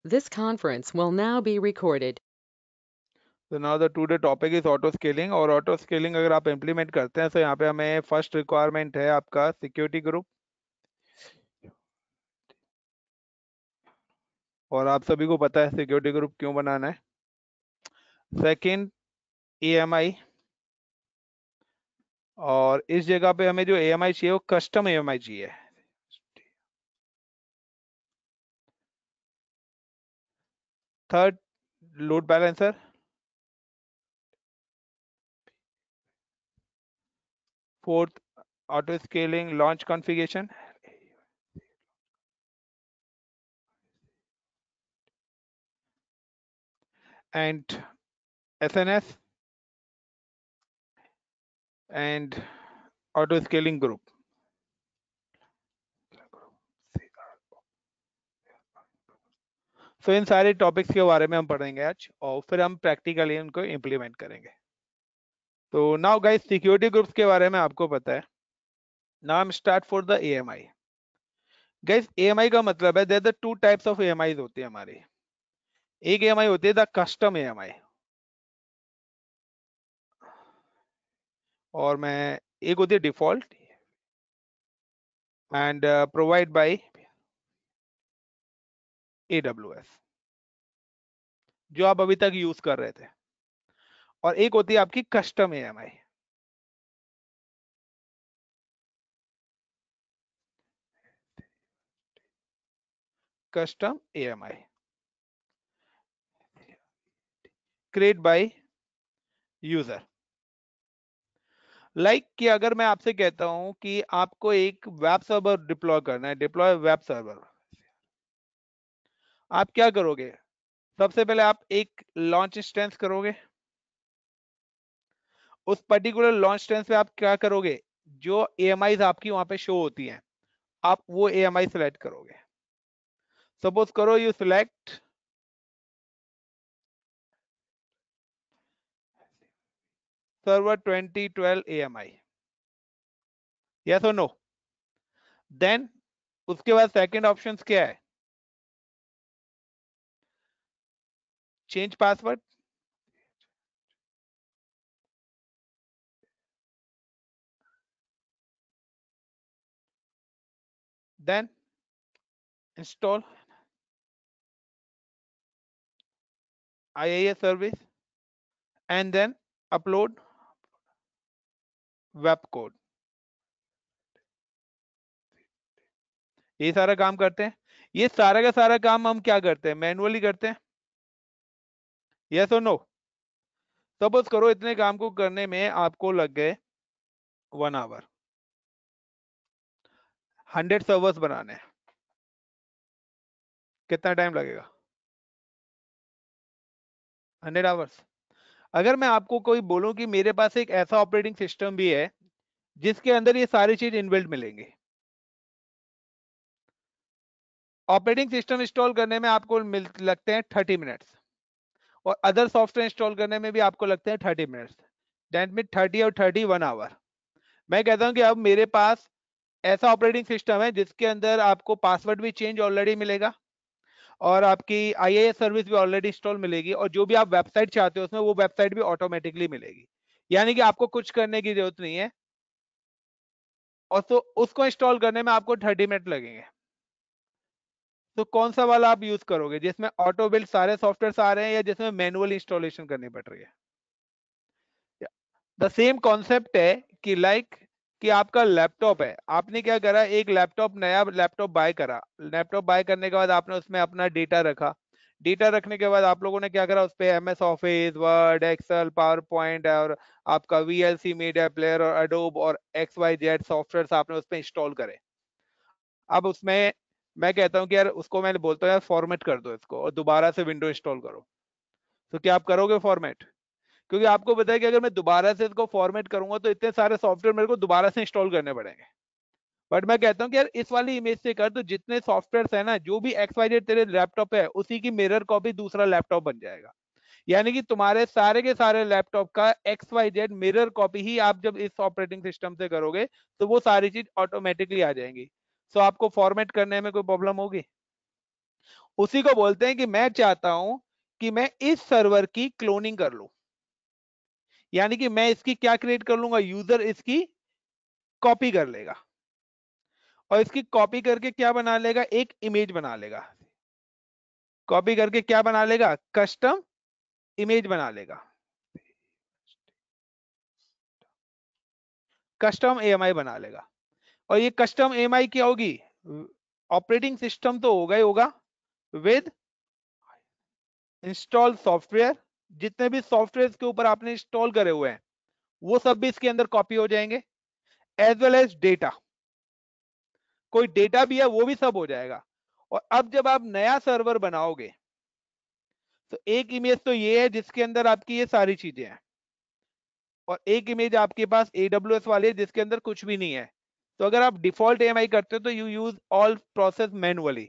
This conference will now be recorded. तो now the today topic is auto scaling. और auto scaling अगर आप implement करते हैं तो यहाँ पे हमें फर्स्ट रिक्वायरमेंट है आपका सिक्योरिटी ग्रुप। और आप सभी को पता है सिक्योरिटी ग्रुप क्यों बनाना है। Second, EMI। और इस जगह पे हमें जो EMI चाहिए वो कस्टम EMI चाहिए। Third, load balancer. Fourth, auto scaling launch configuration. And SNS and auto scaling group. So इन सारे टॉपिक्स के बारे में हम पढ़ेंगे आज और फिर हम प्रैक्टिकली उनको इम्प्लीमेंट करेंगे। तो नाउ गाइस, सिक्योरिटी ग्रुप्स के बारे में आपको पता है। Now start for the EMI। Guys, EMI का मतलब है there the two types of EMI होते हैं हमारे। एक EMI होती है द कस्टम EMI। और मैं एक होती है default and provide by AWS, जो आप अभी तक यूज कर रहे थे। और एक होती है आपकी custom EMI। Custom EMI create by user. Like कि अगर मैं आपसे कहता हूं कि आपको एक वेब सर्वर डिप्लॉय करना है, डिप्लॉय वेब सर्वर, आप क्या करोगे? सबसे पहले आप एक लॉन्च इंस्टेंस करोगे। उस पर्टिकुलर लॉन्च इंस्टेंस पे आप क्या करोगे? जो EMI आपकी वहां पे शो होती हैं, आप वो EMI सेलेक्ट करोगे। सपोज करो you select server 2012 EMI। Yes और नो? देन उसके बाद सेकंड ऑप्शन क्या है? Change password. Then install IIS service and then upload web code. ये सारा काम करते हैं। ये सारा का सारा काम हम क्या करते हैं? मैनुअली करते हैं। यस और नो? सपोज करो इतने काम को करने में आपको लग गए 1 आवर। 100 सर्वर्स बनाने हैं, कितना टाइम लगेगा? 100 आवर्स। अगर मैं आपको कोई बोलूं कि मेरे पास एक ऐसा ऑपरेटिंग सिस्टम भी है जिसके अंदर ये सारी चीज इनबिल्ट मिलेंगी। ऑपरेटिंग सिस्टम इंस्टॉल करने में आपको लगते हैं 30 मिनट्स। और अदर सॉफ्टवेयर इंस्टॉल करने में भी आपको लगते हैं 30 मिनट्स। दैट मीन 30 और 30 1 आवर। मैं कहता हूं कि अब मेरे पास ऐसा ऑपरेटिंग सिस्टम है जिसके अंदर आपको पासवर्ड भी चेंज ऑलरेडी मिलेगा और आपकी IIS सर्विस भी ऑलरेडी इंस्टॉल मिलेगी, और जो भी आप वेबसाइट चाहते हो उसमें वो वेबसाइट भी ऑटोमेटिकली मिलेगी। यानी कि आपको कुछ करने की जरूरत नहीं है। और तो उसको इंस्टॉल करने में आपको 30 मिनट लगेंगे। तो कौन सा वाला आप यूज करोगे, जिसमें ऑटो बिल्ड सारे सॉफ्टवेयर आ रहे हैं या जिसमें मैनुअल इंस्टॉलेशन करनी पड़ रही है? द सेम कॉन्सेप्ट है कि कि आपका लैपटॉप है, आपने क्या करा, एक लैपटॉप, नया लैपटॉप बाय करा। लैपटॉप बाय करने के बाद आपने उसमें अपना डेटा रखा। डेटा रखने के बाद आप लोगों ने क्या करा, उस पे MS office, word, excel, power point और आपका VLC मीडिया प्लेयर और एडोब और XYZ सॉफ्टवेयर आपने उस पे इंस्टॉल करे। अब उसमें मैं कहता हूँ कि यार उसको, मैं बोलता हूँ यार फॉर्मेट कर दो इसको और दोबारा से विंडो इंस्टॉल करो। तो क्या आप करोगे फॉर्मेट? क्योंकि आपको पता है कि अगर मैं दोबारा से इसको फॉर्मेट करूंगा तो इतने सारे सॉफ्टवेयर मेरे को दोबारा से इंस्टॉल करने पड़ेंगे। बट मैं कहता हूँ कि यार इस वाली इमेज से कर, तो जितने सॉफ्टवेयर है ना, जो भी XYZ तेरे लैपटॉप है उसी की मिरर कॉपी दूसरा लैपटॉप बन जाएगा। यानी कि तुम्हारे सारे के सारे लैपटॉप का XYZ मिरर कॉपी ही आप जब इस ऑपरेटिंग सिस्टम से करोगे तो वो सारी चीज ऑटोमेटिकली आ जाएंगी। सो आपको फॉर्मेट करने में कोई प्रॉब्लम होगी? उसी को बोलते हैं कि मैं चाहता हूं कि मैं इस सर्वर की क्लोनिंग कर लूं, यानी कि मैं इसकी क्या क्रिएट कर लूंगा, यूजर इसकी कॉपी कर लेगा और इसकी कॉपी करके क्या बना लेगा, एक इमेज बना लेगा। कॉपी करके क्या बना लेगा, कस्टम इमेज बना लेगा, कस्टम एएमआई बना लेगा। और ये कस्टम एएमआई क्या होगी, ऑपरेटिंग सिस्टम तो होगा ही होगा विद इंस्टॉल सॉफ्टवेयर। जितने भी सॉफ्टवेयर के ऊपर आपने इंस्टॉल करे हुए हैं वो सब भी इसके अंदर कॉपी हो जाएंगे, एज वेल एज डेटा, कोई डेटा भी है वो भी सब हो जाएगा। और अब जब आप नया सर्वर बनाओगे तो एक इमेज तो ये है जिसके अंदर आपकी ये सारी चीजें हैं, और एक इमेज आपके पास AWS वाली है जिसके अंदर कुछ भी नहीं है। तो अगर आप डिफॉल्ट एएमआई करते हो तो you use all process manually.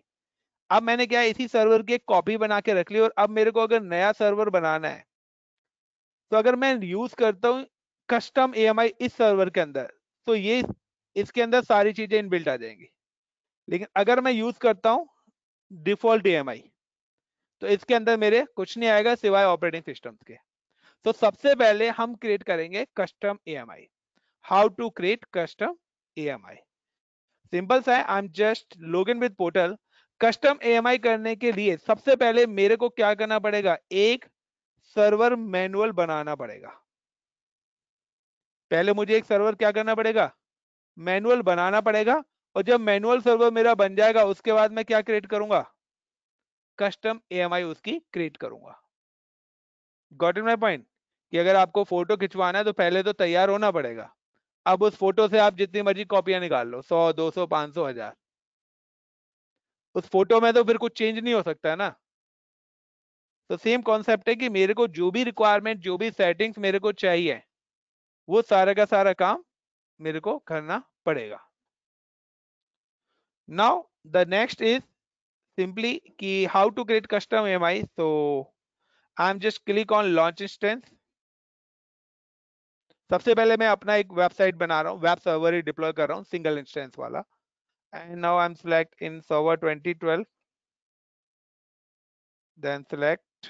अब मैंने क्या है, इसी सर्वर की एक कॉपी बना के रख ली, और अब मेरे को अगर नया सर्वर बनाना है तो अगर मैं यूज करता हूँ कस्टम एएमआई इस सर्वर के अंदर, तो ये इसके अंदर सारी चीजें इनबिल्ट आ जाएंगी। लेकिन अगर मैं यूज करता हूँ डिफॉल्ट एएमआई तो इसके अंदर मेरे कुछ नहीं आएगा सिवाय ऑपरेटिंग सिस्टम के। तो सबसे पहले हम क्रिएट करेंगे custom AMI. How to create custom AMI, simple सा है, I am just login with portal. Custom AMI करने के लिए सबसे पहले मेरे को क्या करना पड़ेगा, एक सर्वर मैनुअल बनाना पड़ेगा। पहले मुझे एक सर्वर क्या करना पड़ेगा, मैनुअल बनाना पड़ेगा। और जब मैनुअल सर्वर मेरा बन जाएगा उसके बाद मैं क्या क्रिएट करूंगा, कस्टम एएमआई उसकी क्रिएट करूंगा। गॉट इन माय पॉइंट, कि अगर आपको फोटो खिंचवाना है तो पहले तो तैयार होना पड़ेगा। अब उस फोटो से आप जितनी मर्जी कॉपियां निकाल लो, 100 200 500 1000, उस फोटो में तो फिर कुछ चेंज नहीं हो सकता है ना। तो सेम कॉन्सेप्ट है कि मेरे को जो भी रिक्वायरमेंट, जो भी सेटिंग्स मेरे को चाहिए वो सारा का सारा काम मेरे को करना पड़ेगा। Now the next is simply कि how to create custom AMI. so I am just click on launch instance. सबसे पहले मैं अपना एक वेबसाइट बना रहा हूँ, वेब सर्वर ही डिप्लॉय कर रहा हूँ, सिंगल इंस्टेंस वाला। And now I am select in server 2012, then select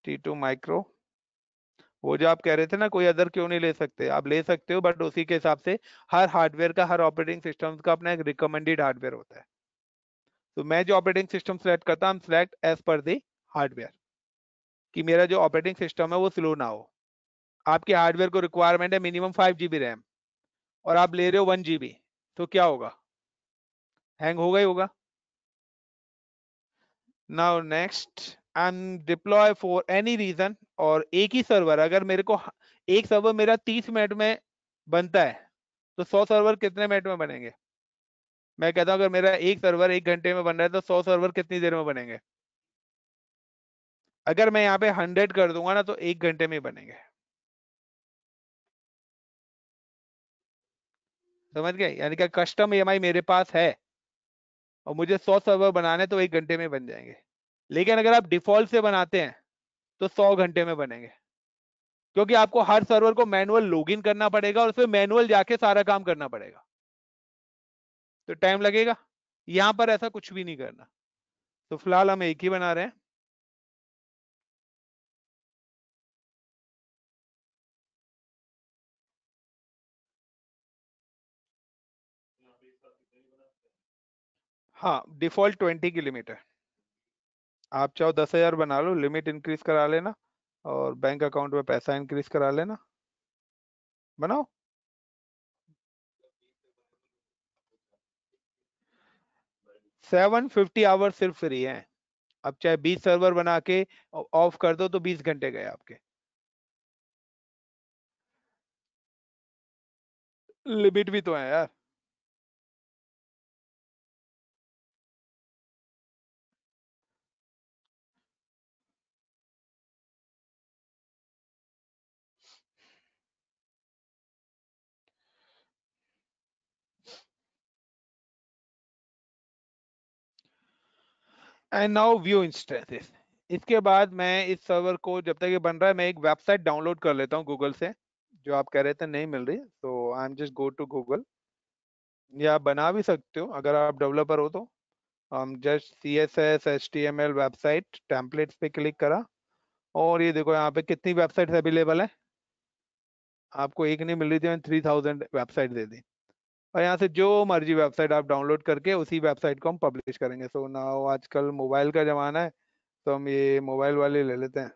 T2 micro. वो जो आप कह रहे थे ना कोई अदर क्यों नहीं ले सकते, आप ले सकते हो, बट उसी के हिसाब से हर हार्डवेयर का, हर ऑपरेटिंग सिस्टम का अपना एक रिकमेंडेड हार्डवेयर होता है। तो मैं जो ऑपरेटिंग सिस्टम सेलेक्ट करता हूँ, select as per the hardware, कि मेरा जो ऑपरेटिंग सिस्टम है वो स्लो ना हो। आपके हार्डवेयर को रिक्वायरमेंट है मिनिमम 5 GB रैम, और आप ले रहे हो 1 GB, तो क्या होगा, हैंग होगा ही होगा। Now next, I am deploy for any reason. और एक ही सर्वर, अगर मेरे को एक सर्वर मेरा 30 मिनट में बनता है तो 100 सर्वर कितने मिनट में बनेंगे। मैं कहता हूं अगर मेरा एक सर्वर 1 घंटे में बन रहा है तो 100 सर्वर कितनी देर में बनेंगे। अगर मैं यहाँ पे 100 कर दूंगा ना तो 1 घंटे में ही बनेंगे। समझ गए, यानी कि कस्टम EMI मेरे पास है और मुझे 100 सर्वर बनाने तो 1 घंटे में बन जाएंगे। लेकिन अगर आप डिफॉल्ट से बनाते हैं तो 100 घंटे में बनेंगे, क्योंकि आपको हर सर्वर को मैनुअल लॉगिन करना पड़ेगा और उसमें मैनुअल जाके सारा काम करना पड़ेगा, तो टाइम लगेगा। यहां पर ऐसा कुछ भी नहीं करना। तो फिलहाल हम एक ही बना रहे हैं। हाँ, डिफॉल्ट 20 की लिमिट है। आप चाहो 10,000 बना लो, लिमिट इंक्रीज करा लेना, और बैंक अकाउंट में पैसा इंक्रीज करा लेना। बनाओ। 750 आवर्स सिर्फ फ्री है। अब चाहे 20 सर्वर बना के ऑफ कर दो तो 20 घंटे गए आपके। लिमिट भी तो है यार। And now view instances. इसके बाद मैं इस सर्वर को, जब तक ये बन रहा है, मैं एक वेबसाइट डाउनलोड कर लेता हूँ गूगल से, जो आप कह रहे थे नहीं मिल रही, तो I am just go to Google. या आप बना भी सकते हो अगर आप डेवलपर हो तो। हम just CSS HTML website templates पे क्लिक करा, और ये देखो यहाँ पे कितनी वेबसाइट अवेलेबल है। आपको एक नहीं मिल रही थी, मैंने 3000 वेबसाइट दे दी। और यहाँ से जो मर्जी वेबसाइट आप डाउनलोड करके उसी वेबसाइट को हम पब्लिश करेंगे। सो नाउ आजकल मोबाइल का जमाना है, तो हम ये मोबाइल वाली ले लेते हैं।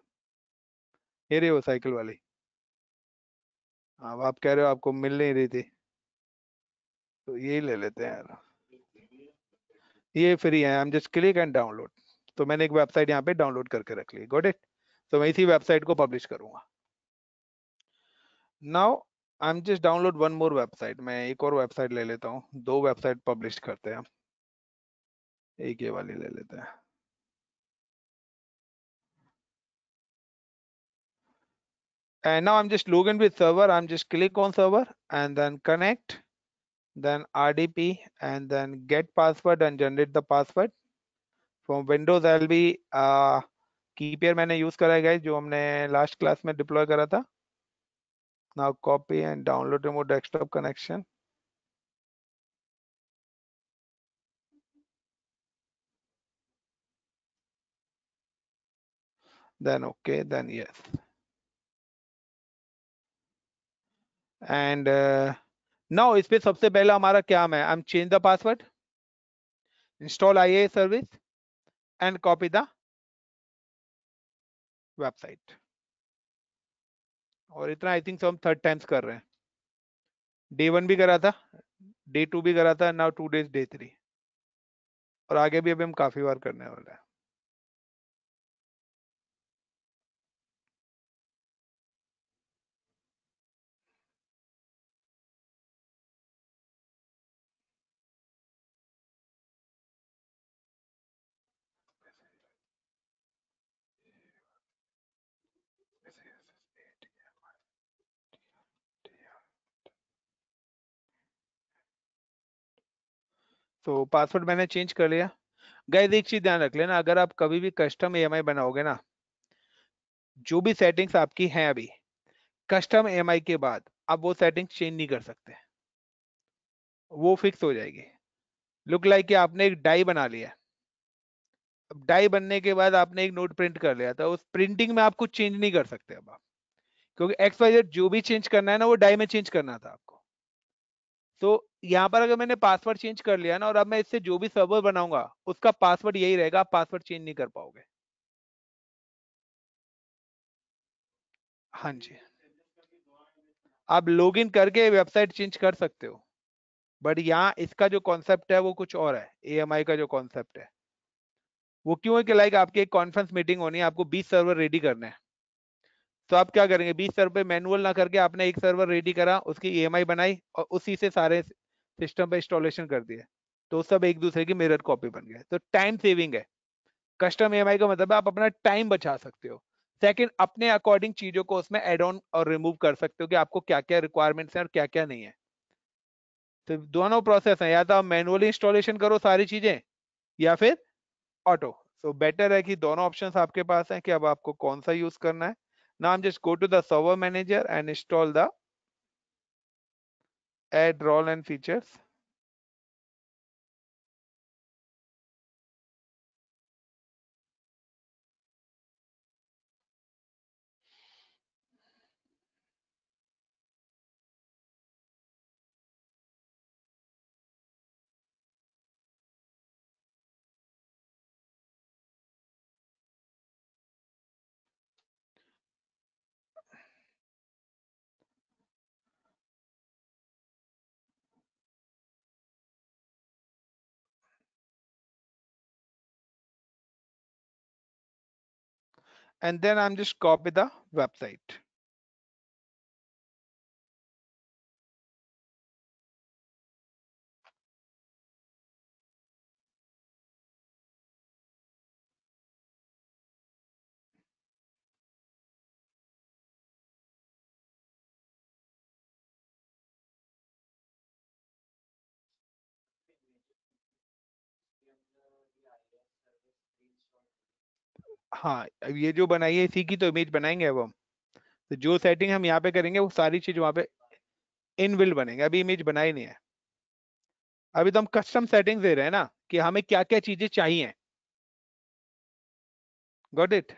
ये रही वो साइकिल वाली। अब आप कह रहे हो आपको मिल नहीं रही थी, तो यही ले लेते हैं यार। ये फ्री है, हम जस्ट क्लिक एंड डाउनलोड। तो मैंने एक वेबसाइट यहाँ पे डाउनलोड करके रख ली, गॉट इट। तो मैं इसी वेबसाइट को पब्लिश करूंगा। Now I am just download one more website. मैं एक और वेबसाइट ले लेता हूँ, दो वेबसाइट पब्लिश करते हैं हम। एक ये वाली ले लेते हैं। And now I'm just login with server. I'm just click on server and then connect, then RDP, and then get password and generate the password. From Windows I'll be कीपेयर मैंने यूज करा है guys, जो हमने last class में deploy करा था। Now copy and download remote desktop connection. Then okay, then yes. And now इस पे सबसे पहला हमारा क्या है, I'm change the password, install IA service and copy the website. और इतना आई थिंक हम थर्ड टाइम्स कर रहे हैं। डे 1 भी करा था, डे 2 भी करा था, नाउ 2 days डे 3, और आगे भी अभी हम काफी बार करने वाले हैं। तो पासवर्ड मैंने चेंज कर लिया। गाइस एक चीज ध्यान रख लेना, अगर आप कभी भी कस्टम EMI बनाओगे ना, जो भी सेटिंग्स आपकी हैं अभी कस्टम EMI के बाद, आप वो सेटिंग्स चेंज नहीं कर सकते, वो फिक्स हो जाएगी। लुक लाइक कि आपने एक डाई बना लिया। अब डाई बनने के बाद आपने एक नोट प्रिंट कर लिया था, उस प्रिंटिंग में आप कुछ चेंज नहीं कर सकते अब आप, क्योंकि XYZ जो भी चेंज करना है ना, वो डाई में चेंज करना था आपको। तो यहाँ पर अगर मैंने पासवर्ड चेंज कर लिया ना, और अब मैं इससे जो भी सर्वर बनाऊंगा उसका पासवर्ड यही रहेगा, आप पासवर्ड चेंज नहीं कर पाओगे। हाँ जी, आप लॉगिन करके वेबसाइट चेंज कर सकते हो, बट यहाँ इसका जो कॉन्सेप्ट है वो कुछ और है। AMI का जो कॉन्सेप्ट है वो क्यों है कि लाइक आपकी एक कॉन्फ्रेंस मीटिंग होनी है, आपको 20 सर्वर रेडी करने हैं। तो आप क्या करेंगे, 20 सर्वर पे मैनुअल ना करके आपने एक सर्वर रेडी करा, उसकी EMI बनाई और उसी से सारे सिस्टम पे इंस्टॉलेशन कर दिए, तो सब एक दूसरे की मिरर कॉपी बन गए। तो टाइम सेविंग है। कस्टम EMI का मतलब है आप अपना टाइम बचा सकते हो। सेकंड, अपने अकॉर्डिंग चीजों को उसमें एड ऑन और रिमूव कर सकते हो कि आपको क्या क्या रिक्वायरमेंट्स हैं और क्या क्या नहीं है। तो दोनों प्रोसेस हैं, या तो आप मैनुअली इंस्टॉलेशन करो सारी चीजें, या फिर ऑटो। सो बेटर है कि दोनों ऑप्शंस आपके पास हैं कि अब आपको कौन सा यूज करना है। Now just go to the server manager and install the add role and features. And then I am just copy the website. हाँ, अब ये जो बनाई है इसी की तो इमेज बनाएंगे अब हम। तो जो सेटिंग हम यहाँ पे करेंगे वो सारी चीज वहाँ पे इनबिल्ट बनेंगे, अभी इमेज बनाई नहीं है। अभी तो हम कस्टम सेटिंग्स दे रहे हैं ना कि हमें क्या क्या चीजें चाहिए। Got it.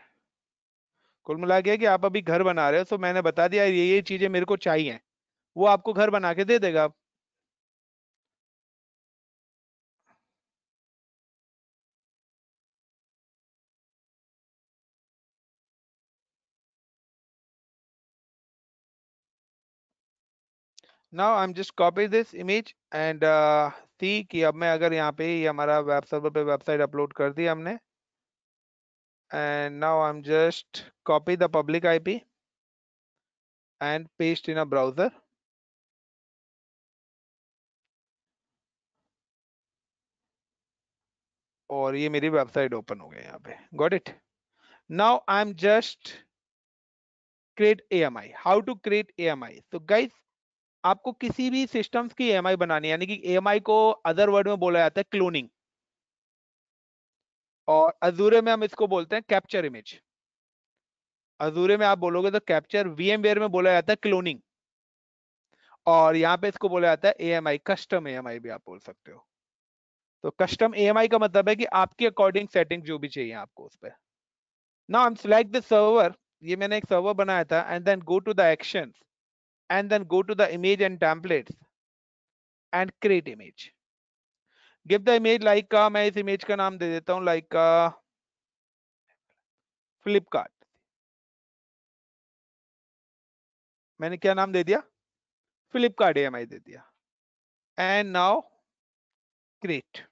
कुल मिला के कि आप अभी घर बना रहे हो, तो मैंने बता दिया ये चीजें मेरे को चाहिए, वो आपको घर बना के दे देगा। Now I am just copy this image and see कि अब मैं अगर यहाँ पे ये हमारा वेब सर्वर पे वेबसाइट अपलोड कर दी हमने, and now I am just copy the public IP and paste in a browser. और ये मेरी वेबसाइट ओपन हो गई यहाँ पे। Got it. Now I am just create AMI। How to create AMI? तो गाइस, आपको किसी भी सिस्टम्स की AMI बनानी है, यानी कि AMI को अदर वर्ड में बोला जाता है क्लोनिंग, और अजूरे में हम इसको बोलते हैं कैप्चर इमेज। अजूरे में आप बोलोगे तो कैप्चर, VMware में बोला जाता है क्लोनिंग, और यहाँ पे इसको बोला जाता है AMI, कस्टम AMI भी आप बोल सकते हो। तो कस्टम AMI का मतलब है कि आपके अकॉर्डिंग सेटिंग जो भी चाहिए आपको उस पर। Now I am select the server, ये मैंने एक सर्वर बनाया था, and then go to the actions, and then go to the image and templates and create image. Give the image like का, मैं इस इमेज का नाम दे देता हूं लाइक का फ्लिपकार्ट। मैंने क्या नाम दे दिया? फ्लिपकार्ट AMI दे दिया। And now create.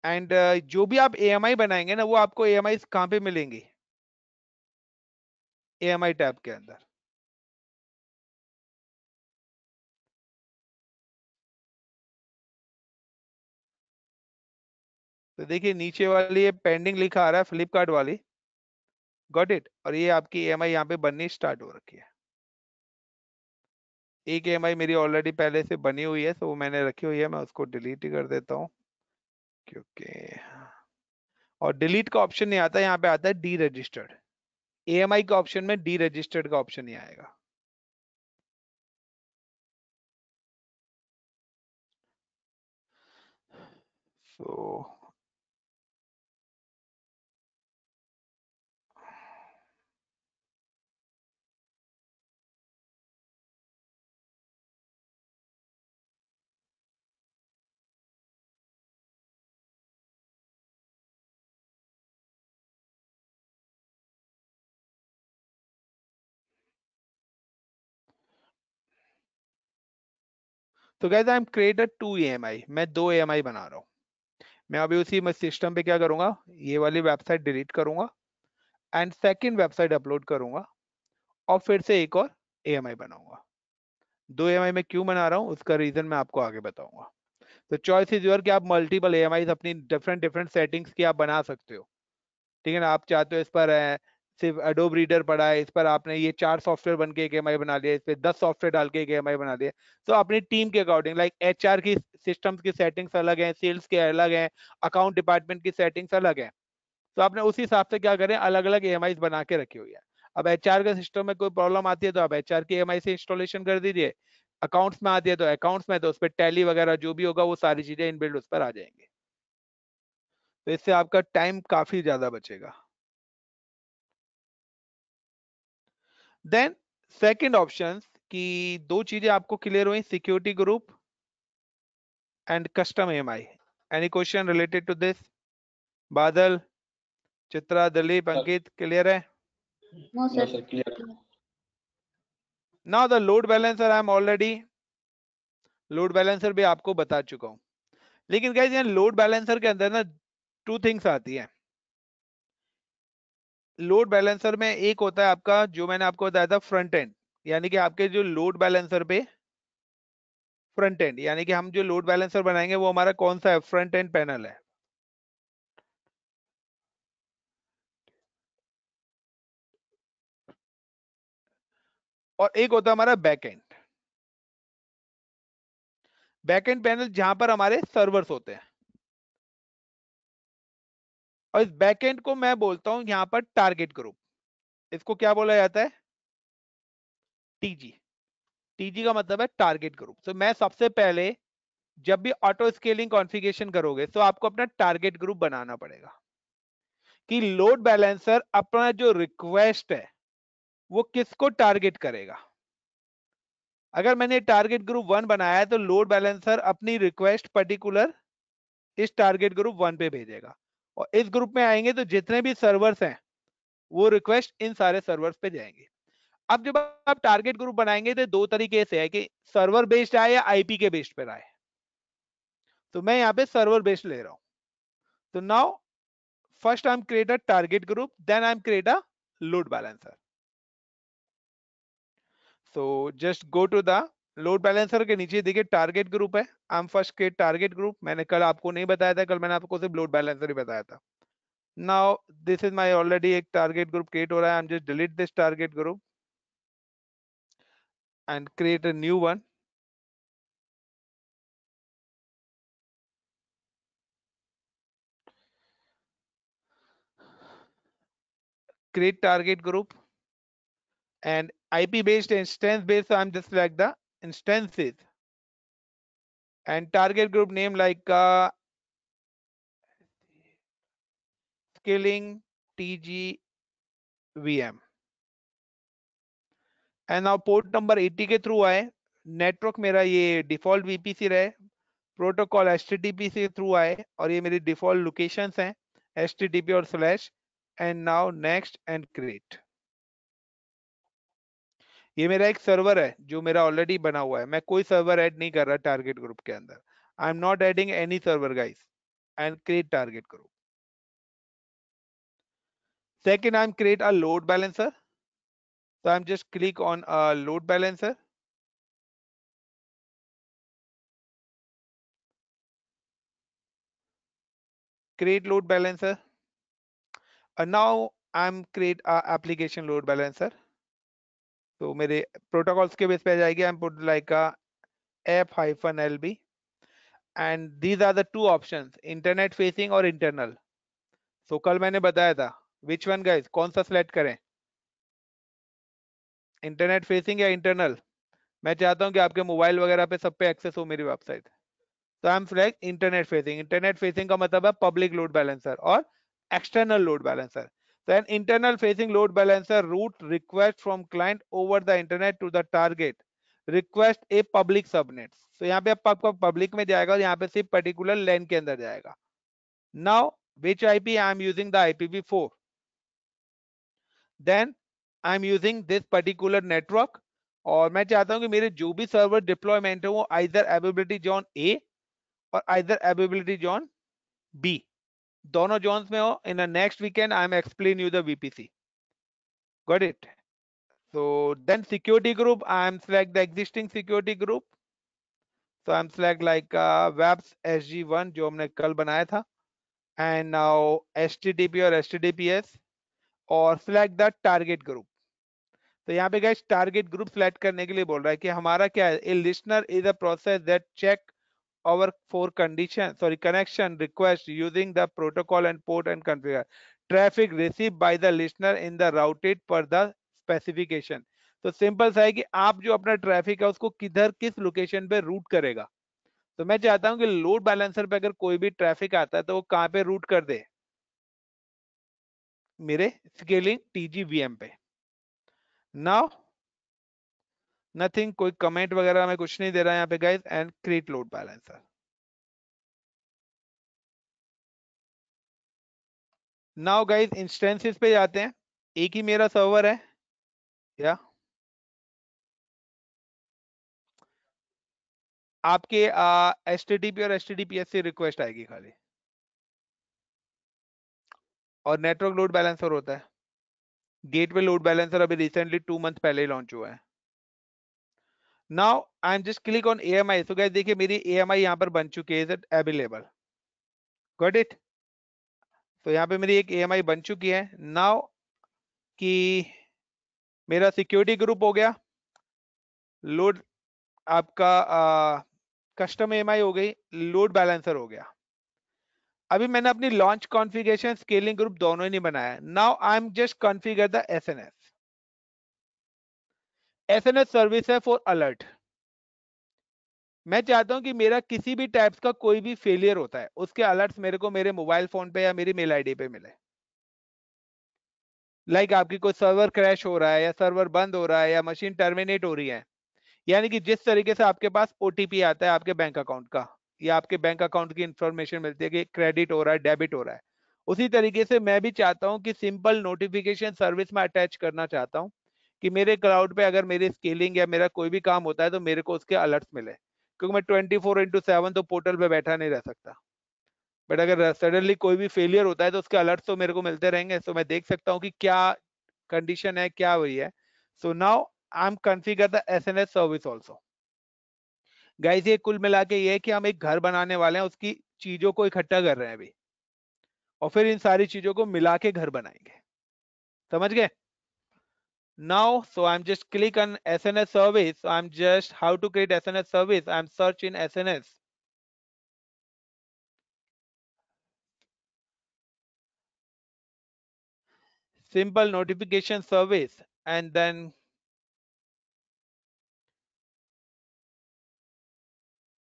एंड जो भी आप AMI बनाएंगे ना, वो आपको AMI कहाँ पे मिलेंगे? AMI टैब के अंदर। तो देखिए नीचे वाली ये पेंडिंग लिखा आ रहा है फ्लिपकार्ट वाली। Got it. और ये आपकी AMI यहाँ पे बननी स्टार्ट हो रखी है। एक AMI मेरी ऑलरेडी पहले से बनी हुई है, तो वो मैंने रखी हुई है, मैं उसको डिलीट ही कर देता हूँ क्योंकि, और डिलीट का ऑप्शन नहीं आता, यहाँ पे आता है डी रजिस्टर्ड। AMI का ऑप्शन में डी रजिस्टर्ड का ऑप्शन नहीं आएगा। सो तो guys I M created 2 AMI, मैं 2 AMI बना रहा हूँ। मैं अभी उसी सिस्टम पे क्या करूंगा, ये वाली वेबसाइट डिलीट करूंगा एंड सेकंड वेबसाइट अपलोड करूंगा, और फिर से एक और AMI बनाऊंगा। 2 AMI में क्यों बना रहा हूँ उसका रीजन मैं आपको आगे बताऊंगा। तो चॉइस इज योर कि आप मल्टीपल AMI अपनी डिफरेंट डिफरेंट सेटिंग्स की आप बना सकते हो। ठीक है ना, आप चाहते हो इस पर सिर्फ एडोब रीडर पड़ा है, इस पर आपने ये 4 सॉफ्टवेयर बन के एक AMI बना लिया, इस पर 10 सॉफ्टवेयर डाल के एक AMI बना लिया। तो अपनी टीम के अकॉर्डिंग, लाइक HR की सिस्टम्स की सेटिंग्स अलग हैं, सेल्स के अलग हैं, अकाउंट डिपार्टमेंट की सेटिंग्स अलग हैं। तो आपने उस हिसाब से क्या करें, अलग अलग AMI बना के रखी हुई है। अब HR का सिस्टम में कोई प्रॉब्लम आती है तो आप HR की AMI से इंस्टॉलेशन कर दीजिए। अकाउंट्स में आती है तो अकाउंट्स में, तो उस पर टैली वगैरह जो भी होगा वो सारी चीजें इनबिल्ड उस पर आ जाएंगी। तो इससे आपका टाइम काफी ज्यादा बचेगा। देन सेकंड ऑप्शन की दो चीजें आपको क्लियर हुई, security group and custom AMI। Any question related to this? Badal, Chitra, Dilip, Ankit, clear है? No, No, sir. sir, clear. Now the load balancer I am already, load balancer भी आपको बता चुका हूं। लेकिन गाइस यहाँ लोड बैलेंसर के अंदर ना 2 थिंग्स आती है। लोड बैलेंसर में एक होता है आपका, जो मैंने आपको बताया था, फ्रंट एंड, यानी कि आपके जो लोड बैलेंसर पे फ्रंट एंड, यानी कि हम जो लोड बैलेंसर बनाएंगे वो हमारा कौन सा है, फ्रंट एंड पैनल है। और एक होता है हमारा back and, back and panel जहां पर हमारे सर्वर्स होते हैं। और इस बैक एंड को मैं बोलता हूं यहां पर टारगेट ग्रुप। इसको क्या बोला जाता है? TG। टीजी का मतलब है टारगेट ग्रुप। तो मैं सबसे पहले जब भी ऑटो स्केलिंग कॉन्फ़िगरेशन करोगे तो आपको अपना टारगेट ग्रुप बनाना पड़ेगा कि लोड बैलेंसर अपना जो रिक्वेस्ट है वो किसको टारगेट करेगा। अगर मैंने टारगेट ग्रुप 1 बनाया है तो लोड बैलेंसर अपनी रिक्वेस्ट पर्टिकुलर इस टारगेट ग्रुप 1 पे भेजेगा, और इस ग्रुप में आएंगे तो जितने भी सर्वर्स हैं वो रिक्वेस्ट इन सारे सर्वर्स पे जाएंगे। अब जब आप टारगेट ग्रुप बनाएंगे तो दो तरीके से है कि सर्वर बेस्ड आए या आईपी के बेस्ड पर आए। तो मैं यहाँ पे सर्वर बेस्ड ले रहा हूँ। तो now first I am create a target group, then I am create a load balancer. So just go to the load balancer के नीचे देखिए टारगेट ग्रुप है। I am first create target group. मैंने कल आपको नहीं बताया था, कल मैंने आपको सिर्फ लोड बैलेंसर ही बताया था। Now this is my already एक टारगेट ग्रुप क्रिएट हो रहा है। I am just delete this target group and create a new one. Create target group and IP based instance based. So I'm just like the instances and target group name like scaling TGVM. And now port number 80 के through आए, network मेरा ये default VPC रहे, protocol HTTP से through आए, और ये मेरी डिफॉल्ट लोकेशंस हैं HTTP और slash. And now next and create. ये मेरा एक सर्वर है जो मेरा ऑलरेडी बना हुआ है, मैं कोई सर्वर ऐड नहीं कर रहा टारगेट ग्रुप के अंदर। I am not adding any server guys. And create target group. Second I am create a load balancer. so I'm just click on load balancer. Create load balancer. Now I'm create application load balancer. तो मेरे protocols के base पे आ जाएगी। I'm put like a app-lb and these are the two options, internet facing और internal. So कल मैंने बताया था which one guys, कौन सा select करें, इंटरनेट फेसिंग या इंटरनल। मैं चाहता हूं कि आपके मोबाइल वगैरह पे सब पे एक्सेस हो मेरी वेबसाइट। तो I am select internet facing. Internet facing का मतलब है पब्लिक लोड बैलेंसर और एक्सटर्नल लोड बैलेंसर। तो an internal facing load balancer route request from client over the internet to the target request a public subnet. तो यहाँ पे आपका public में जाएगा और यहाँ पे सिर्फ पर्टिकुलर लैन के अंदर जाएगा। Now which IP I am using the IPv4, then I am using this particular network, और मैं चाहता हूं कि मेरे जो भी सर्वर डिप्लॉयमेंट है वो आइदर अवेलेबिलिटी जोन ए और आइदर अवेलेबिलिटी जोन बी, दोनों जोन्स में हो। In the next weekend I am explain you the VPC। Got it. so then security group, I am select the existing security group. so I am select like webs SG1 जो हमने कल बनाया था, and now HTTP और HTTPS, और select the target group। तो यहाँ पे गाइस टारगेट ग्रुप सेलेक्ट करने के लिए बोल रहा है कि हमारा क्या है, a listener is a process that check our for condition sorry connection request using the protocol and port and configure traffic received by the listener in the routed per the specification। तो simple सा है कि आप जो अपना traffic है उसको किधर किस लोकेशन पे रूट करेगा। तो मैं चाहता हूं कि लोड बैलेंसर पे अगर कोई भी ट्रैफिक आता है तो वो कहां पे रूट कर दे, मेरे स्केलिंग TGVM पे। नाउ नथिंग, कोई कमेंट वगैरह में कुछ नहीं दे रहा है यहाँ पे guys, and create load balancer. Now guys instances पे जाते हैं। एक ही मेरा सर्वर है या आपके HTTP और HTTPS से रिक्वेस्ट आएगी खाली, और नेटवर्क लोड बैलेंसर होता है। गेटवे लोड बैलेंसर अभी रिसेंटली 2 मंथ पहले ही लॉन्च हुआ है। Now I am just click on AMI। So guys देखिए मेरी AMI यहाँ पर बन चुकी है, is it available. Got it. तो यहाँ पे मेरी एक AMI बन चुकी है। नाउ कि मेरा सिक्योरिटी ग्रुप हो गया, लोड आपका कस्टम AMI हो गई, लोड बैलेंसर हो गया। अभी मैंने अपनी लॉन्च कॉन्फ़िगरेशन स्केलिंग ग्रुप दोनों ही नहीं बनाया। Now I am just configure the SNS। SNS service है फॉर अलर्ट। मैं चाहता हूं कि मेरा किसी भी टाइप्स का कोई भी फेलियर होता है उसके अलर्ट्स मेरे को मेरे मोबाइल फोन पे या मेरी मेल आईडी पे मिले। लाइक आपकी कोई सर्वर क्रैश हो रहा है या सर्वर बंद हो रहा है या मशीन टर्मिनेट हो रही है, यानी कि जिस तरीके से आपके पास ओटीपी आता है आपके बैंक अकाउंट का या आपके बैंक अकाउंट की इंफॉर्मेशन मिलती है कि क्रेडिट हो रहा है डेबिट हो रहा है, उसी तरीके से मैं भी चाहता हूं कि सिंपल नोटिफिकेशन सर्विस में अटैच करना चाहता हूं कि मेरे क्लाउड पे अगर मेरी स्केलिंग या मेरा कोई भी काम होता है तो मेरे को उसके अलर्ट्स मिले, क्योंकि मैं 24/7 तो पोर्टल पे बैठा नहीं रह सकता। बट अगर सडनली कोई भी फेलियर होता है तो उसके अलर्ट तो मेरे को मिलते रहेंगे, तो मैं देख सकता हूँ कि क्या कंडीशन है, क्या हुई है। So now I M configure the SNS service also. Guys ये कुल मिला के ये है कि हम एक घर बनाने वाले हैं, उसकी चीजों को इकट्ठा कर रहे हैं अभी, और फिर इन सारी चीजों को मिला के घर बनाएंगे। समझ गए? Now, so I'm just click on SNS service. So I'm just how to create SNS service. I'm search in SNS. Simple notification service, and then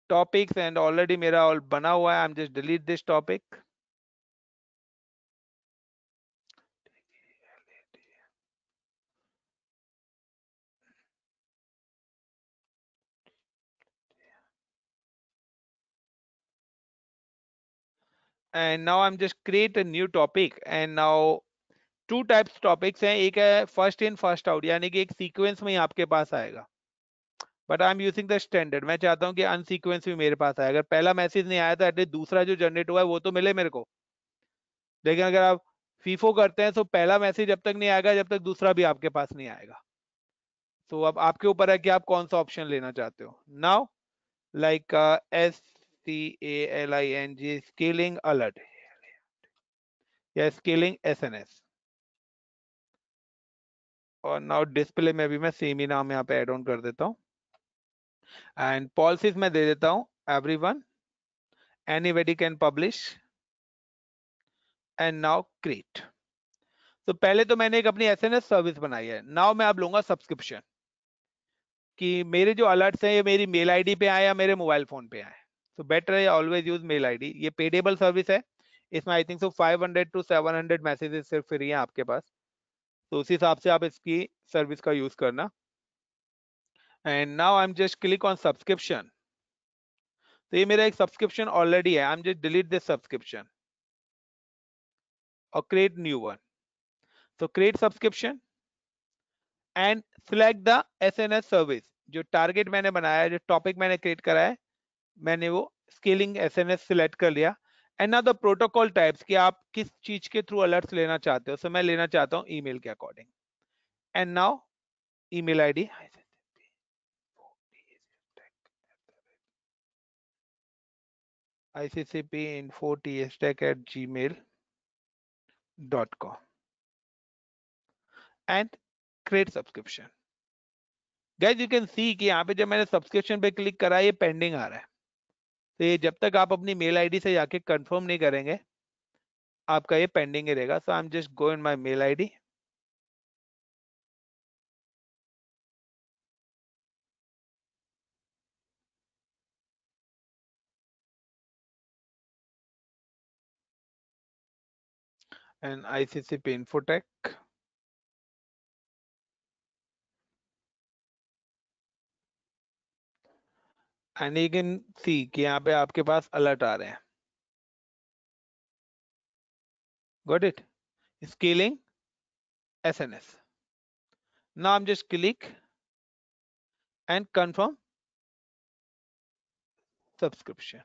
topics, and already मेरा all बना हुआ है. I'm just delete this topic. And now I'm just create a new topic, and now two types topics हैं, एक है first in first out, यानी कि एक सीक्वेंस में ही आपके पास आएगा, but I am using the standard. मैं चाहता हूँ कि अनसीक्वेंस भी मेरे पास आए, अगर पहला मैसेज नहीं आया तो एटलीस्ट दूसरा जो जनरेट हुआ है वो तो मिले मेरे को। लेकिन अगर आप फीफो करते हैं तो पहला मैसेज जब तक नहीं आएगा जब तक दूसरा भी आपके पास नहीं आएगा। तो अब आपके ऊपर है कि आप कौन सा ऑप्शन लेना चाहते हो। Now like SCALING scaling alert या स्केलिंग एसएनएस, और नाउ डिस्प्ले में भी मैं सेम ही नाम यहाँ पे एड ऑन कर देता हूँ, एंड पॉलिसीज में दे देता हूँ everyone, anybody can publish, and now create. तो पहले तो मैंने एक अपनी एसएनएस सर्विस बनाई है, नाउ मैं अब लूंगा सब्सक्रिप्शन कि मेरे जो अलर्ट्स हैं ये मेरी मेल आईडी पे आए या मेरे मोबाइल फोन पे आए। तो बेटर है ऑलवेज यूज मेल आईडी। ये पेडेबल सर्विस है, इसमें I think so 500 to 700 messages सिर्फ फ्री हैं आपके पास, तो उस हिसाब से आप इसकी सर्विस का यूज करना। And now I am just click on subscription. तो ये मेरा एक सब्सक्रिप्शन ऑलरेडी है, I am just delete this subscription और क्रिएट न्यू वन। तो create subscription and select the SNS service, जो टारगेट मैंने बनाया है, जो टॉपिक मैंने क्रिएट करा है, मैंने वो स्केलिंग एसएनएस सिलेक्ट कर लिया। And now the protocol types कि आप किस चीज के थ्रू अलर्ट्स लेना चाहते हो। सो मैं लेना चाहता हूँ ईमेल के according, and now email ID iccpinfotstech@gmail.com and create subscription. Guys you can see कि यहाँ पे जब मैंने सब्सक्रिप्शन पे क्लिक करा ये पेंडिंग आ रहा है, तो ये जब तक आप अपनी मेल आईडी से जाके कंफर्म नहीं करेंगे आपका ये पेंडिंग ही रहेगा। So I am just go in my mail ID, and ICCP Infotech, and you can see कि यहाँ पे आपके पास अलर्ट आ रहे हैं। Got it? Scaling SNS. Now I am just click and confirm subscription.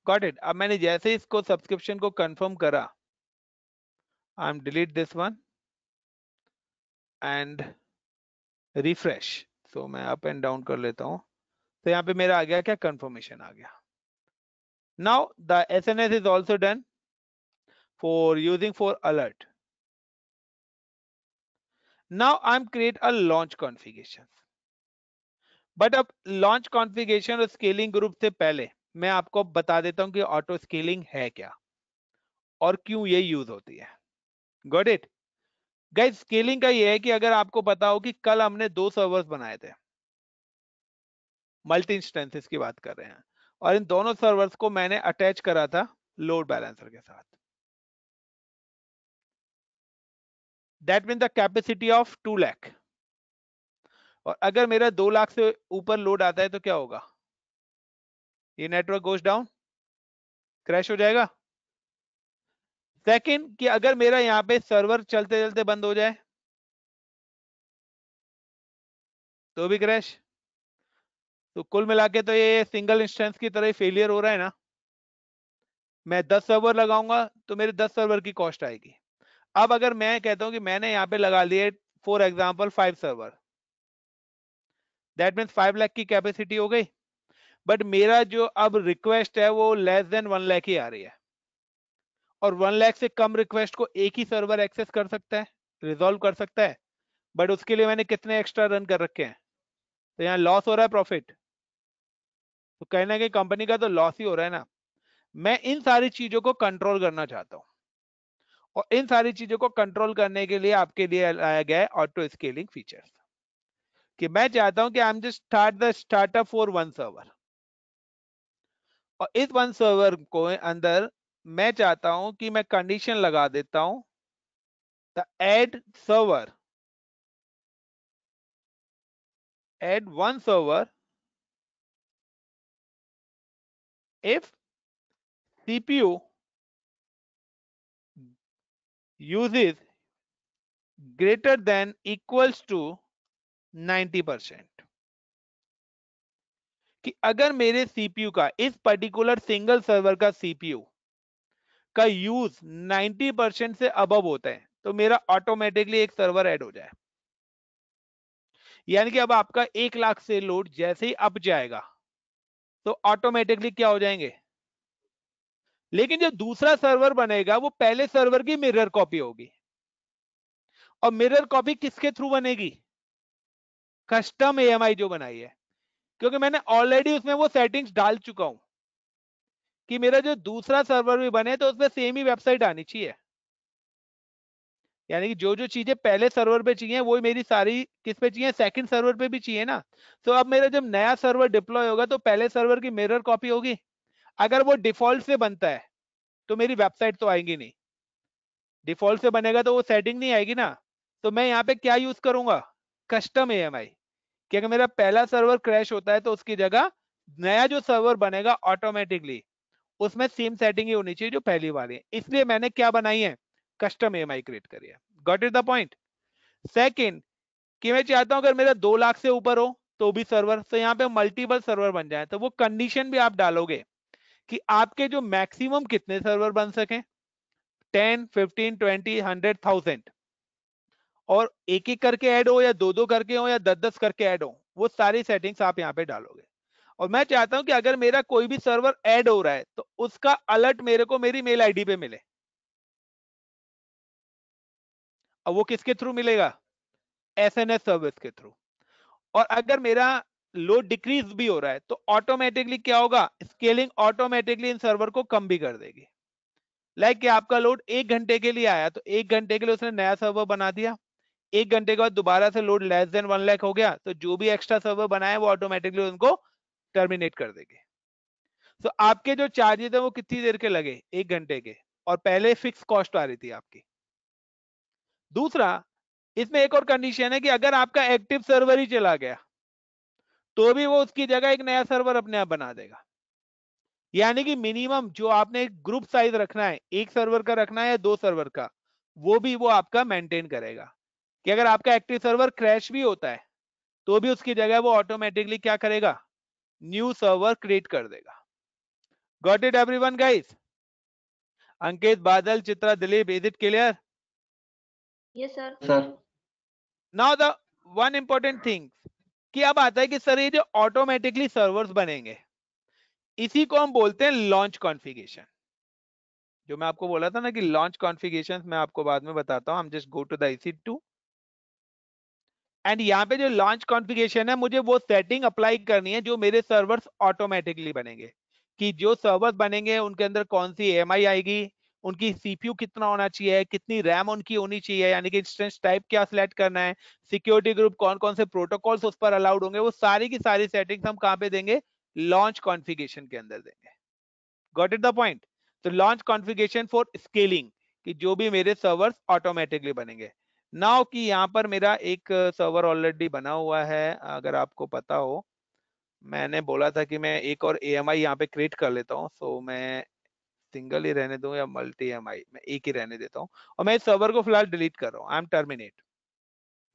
Got it? अब मैंने जैसे इसको सब्सक्रिप्शन को कंफर्म करा, I am delete this one and refresh. So मैं अप एंड डाउन कर लेता हूँ, तो यहाँ पे मेरा आ गया क्या, कंफर्मेशन आ गया। Now the SNS is also done for using for alert. Now I'm create a launch configuration. But अब लॉन्च कॉन्फ़िगरेशन और स्केलिंग ग्रुप से पहले मैं आपको बता देता हूं कि ऑटो स्केलिंग है क्या और क्यों ये यूज होती है। Got it? गाइस स्केलिंग का ये है कि अगर आपको पता हो कि कल हमने 2 सर्वर्स बनाए थे, मल्टी इंस्टेंसेस की बात कर रहे हैं, और इन दोनों सर्वर्स को मैंने अटैच करा था लोड बैलेंसर के साथ, that mean the capacity of 2 lakh, और अगर मेरा 2 लाख से ऊपर लोड आता है तो क्या होगा, ये नेटवर्क गोज डाउन, क्रैश हो जाएगा। सेकंड कि अगर मेरा यहाँ पे सर्वर चलते चलते बंद हो जाए तो भी क्रैश। तो कुल मिला के तो ये सिंगल इंस्टेंस की तरह फेलियर हो रहा है ना। मैं 10 सर्वर लगाऊंगा तो मेरे 10 सर्वर की कॉस्ट आएगी। अब अगर मैं कहता हूं कि मैंने यहाँ पे लगा लिए for example 5 server, that means 5 lakh की कैपेसिटी हो गई, बट मेरा जो अब रिक्वेस्ट है वो लेस देन 1 लाख ही आ रही है, और 1 लाख से कम रिक्वेस्ट को एक ही सर्वर एक्सेस कर सकता है, रिजॉल्व कर सकता है, बट उसके लिए मैंने कितने एक्स्ट्रा रन कर रखे हैं, तो यहाँ लॉस हो रहा है प्रॉफिट, तो कहीं ना कहीं कंपनी का तो लॉस ही हो रहा है ना। मैं इन सारी चीजों को कंट्रोल करना चाहता हूं, और इन सारी चीजों को कंट्रोल करने के लिए आपके लिए लाया गया है ऑटो स्केलिंग फीचर्स, कि मैं चाहता हूं कि आई am just start the startup for 1 server, और इस 1 सर्वर को अंदर मैं चाहता हूं कि मैं कंडीशन लगा देता हूं the add server, add 1 server if CPU uses greater than equals to 90%, कि अगर मेरे सीपीयू का, इस पर्टिकुलर सिंगल सर्वर का सीपीयू का यूज 90% से अबव होता है तो मेरा ऑटोमेटिकली एक सर्वर ऐड हो जाए। यानी कि अब आपका 1 लाख से लोड जैसे ही अप जाएगा तो ऑटोमेटिकली क्या हो जाएंगे, लेकिन जो दूसरा सर्वर बनेगा वो पहले सर्वर की मिरर कॉपी होगी, और मिरर कॉपी किसके थ्रू बनेगी, कस्टम एएमआई जो बनाई है, क्योंकि मैंने ऑलरेडी उसमें वो सेटिंग्स डाल चुका हूं कि मेरा जो दूसरा सर्वर भी बने तो उसमें सेम ही वेबसाइट आनी चाहिए। यानी कि जो जो चीजें पहले सर्वर पे चाहिए वो मेरी सारी किस पे चाहिए, सेकंड सर्वर पे भी चाहिए ना। तो अब मेरा जब नया सर्वर डिप्लॉय होगा तो पहले सर्वर की मिरर कॉपी होगी, अगर वो डिफॉल्ट से बनता है तो मेरी वेबसाइट तो आएगी नहीं, डिफॉल्ट से बनेगा तो वो सेटिंग नहीं आएगी ना। तो मैं यहाँ पे क्या यूज करूंगा, कस्टम एएमआई, कि अगर मेरा पहला सर्वर क्रैश होता है तो उसकी जगह नया जो सर्वर बनेगा ऑटोमेटिकली उसमें सेम सेटिंग ही होनी चाहिए जो पहली वाली है, इसलिए मैंने क्या बनाई है, कस्टम एएमआई क्रिएट करी है। Got it the point. Second कि मैं चाहता हूं अगर मेरा 2 लाख से ऊपर हो तो भी सर्वर, तो यहाँ पे मल्टीपल सर्वर बन जाए, तो वो कंडीशन भी आप डालोगे कि आपके जो मैक्सिमम कितने सर्वर बन सके, 10, 15, 20, 100, 1000, और एक एक करके ऐड हो या दो दो करके हो या 10-10 करके ऐड हो, वो सारी सेटिंग्स आप यहाँ पे डालोगे। और मैं चाहता हूं कि अगर मेरा कोई भी सर्वर ऐड हो रहा है तो उसका अलर्ट मेरे को मेरी मेल आईडी पे मिले। और वो किसके थ्रू मिलेगा, एसएनएस सर्विस के थ्रू। और अगर मेरा लोड डिक्रीज भी हो रहा है तो ऑटोमेटिकली क्या होगा, स्केलिंग ऑटोमेटिकली इन सर्वर को कम भी कर देगी। लाइक कि आपका लोड 1 घंटे के लिए आया तो 1 घंटे के लिए उसने नया सर्वर बना दिया, 1 घंटे के बाद दोबारा से लोड लेस देन 1 लाख हो गया तो जो भी एक्स्ट्रा सर्वर बनाए वो ऑटोमेटिकली उनको टर्मिनेट कर देगी। तो आपके जो चार्जेस है वो कितनी देर के लगे, 1 घंटे के, और पहले फिक्स कॉस्ट आ रही थी आपकी। दूसरा, इसमें एक और कंडीशन है कि अगर आपका एक्टिव सर्वर ही चला गया तो भी वो उसकी जगह एक नया सर्वर अपने आप बना देगा। यानी कि मिनिमम जो आपने एक ग्रुप साइज रखना है, एक सर्वर का रखना है या 2 सर्वर का, वो भी वो आपका मेंटेन करेगा, कि अगर आपका एक्टिव सर्वर क्रैश भी होता है तो भी उसकी जगह वो ऑटोमेटिकली क्या करेगा, न्यू सर्वर क्रिएट कर देगा। Got it everyone guys? Ankit, Badal, Chitra, Dilip, is it clear? Yes sir. Now the one important thing कि अब आता है कि सर ये जो ऑटोमेटिकली सर्वर्स बनेंगे इसी को हम बोलते हैं लॉन्च कॉन्फ़िगरेशन। जो मैं आपको बोला था ना कि लॉन्च कॉन्फ़िगरेशन मैं आपको बाद में बताता हूं, हम just go to the EC2 and यहाँ पे जो लॉन्च कॉन्फ़िगरेशन है मुझे वो सेटिंग अप्लाई करनी है जो मेरे सर्वर्स ऑटोमेटिकली बनेंगे, कि जो सर्वर्स बनेंगे उनके अंदर कौन सी AMI आएगी, उनकी सीपीयू कितना होना चाहिए, कितनी रैम उनकी होनी चाहिए, यानी कि इंस्टेंस टाइप क्या सिलेक्ट करना है, सिक्योरिटी ग्रुप कौन कौन से प्रोटोकॉल्स उस पर अलाउड होंगे, वो सारी की सारी सेटिंग्स हम कहां पे देंगे, लॉन्च कॉन्फ़िगरेशन के अंदर देंगे। Got it the point? तो लॉन्च कॉन्फ़िगरेशन फॉर स्केलिंग, कि जो भी मेरे सर्वर्स ऑटोमेटिकली बनेंगे। नाउ कि यहाँ पर मेरा एक सर्वर ऑलरेडी बना हुआ है, अगर आपको पता हो मैंने बोला था कि मैं एक और AMI यहाँ पे क्रिएट कर लेता हूँ, सो मैं सिंगल ही रहने दूं या मल्टी AMI, मैं एक ही रहने देता हूँ और मैं इस सर्वर को फिलहाल डिलीट कर रहा हूँ। I am terminate,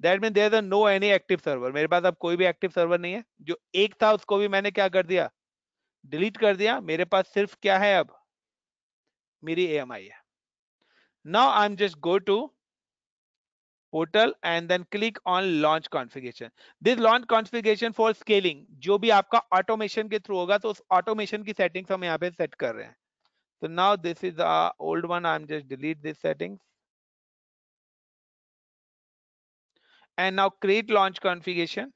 that mean there is no any active server. मेरे पास अब कोई भी एक्टिव सर्वर नहीं है, जो एक था उसको भी मैंने क्या कर दिया, डिलीट कर दिया। मेरे पास सिर्फ क्या है, अब मेरी AMI है। Now I am just go to portal and then click on launch configuration. This launch configuration for scaling, जो भी आपका ऑटोमेशन के थ्रू होगा, तो उस ऑटोमेशन की सेटिंग्स हम यहाँ पे सेट कर रहे हैं। So now this is the old one. I'm just delete this settings and now create launch configuration.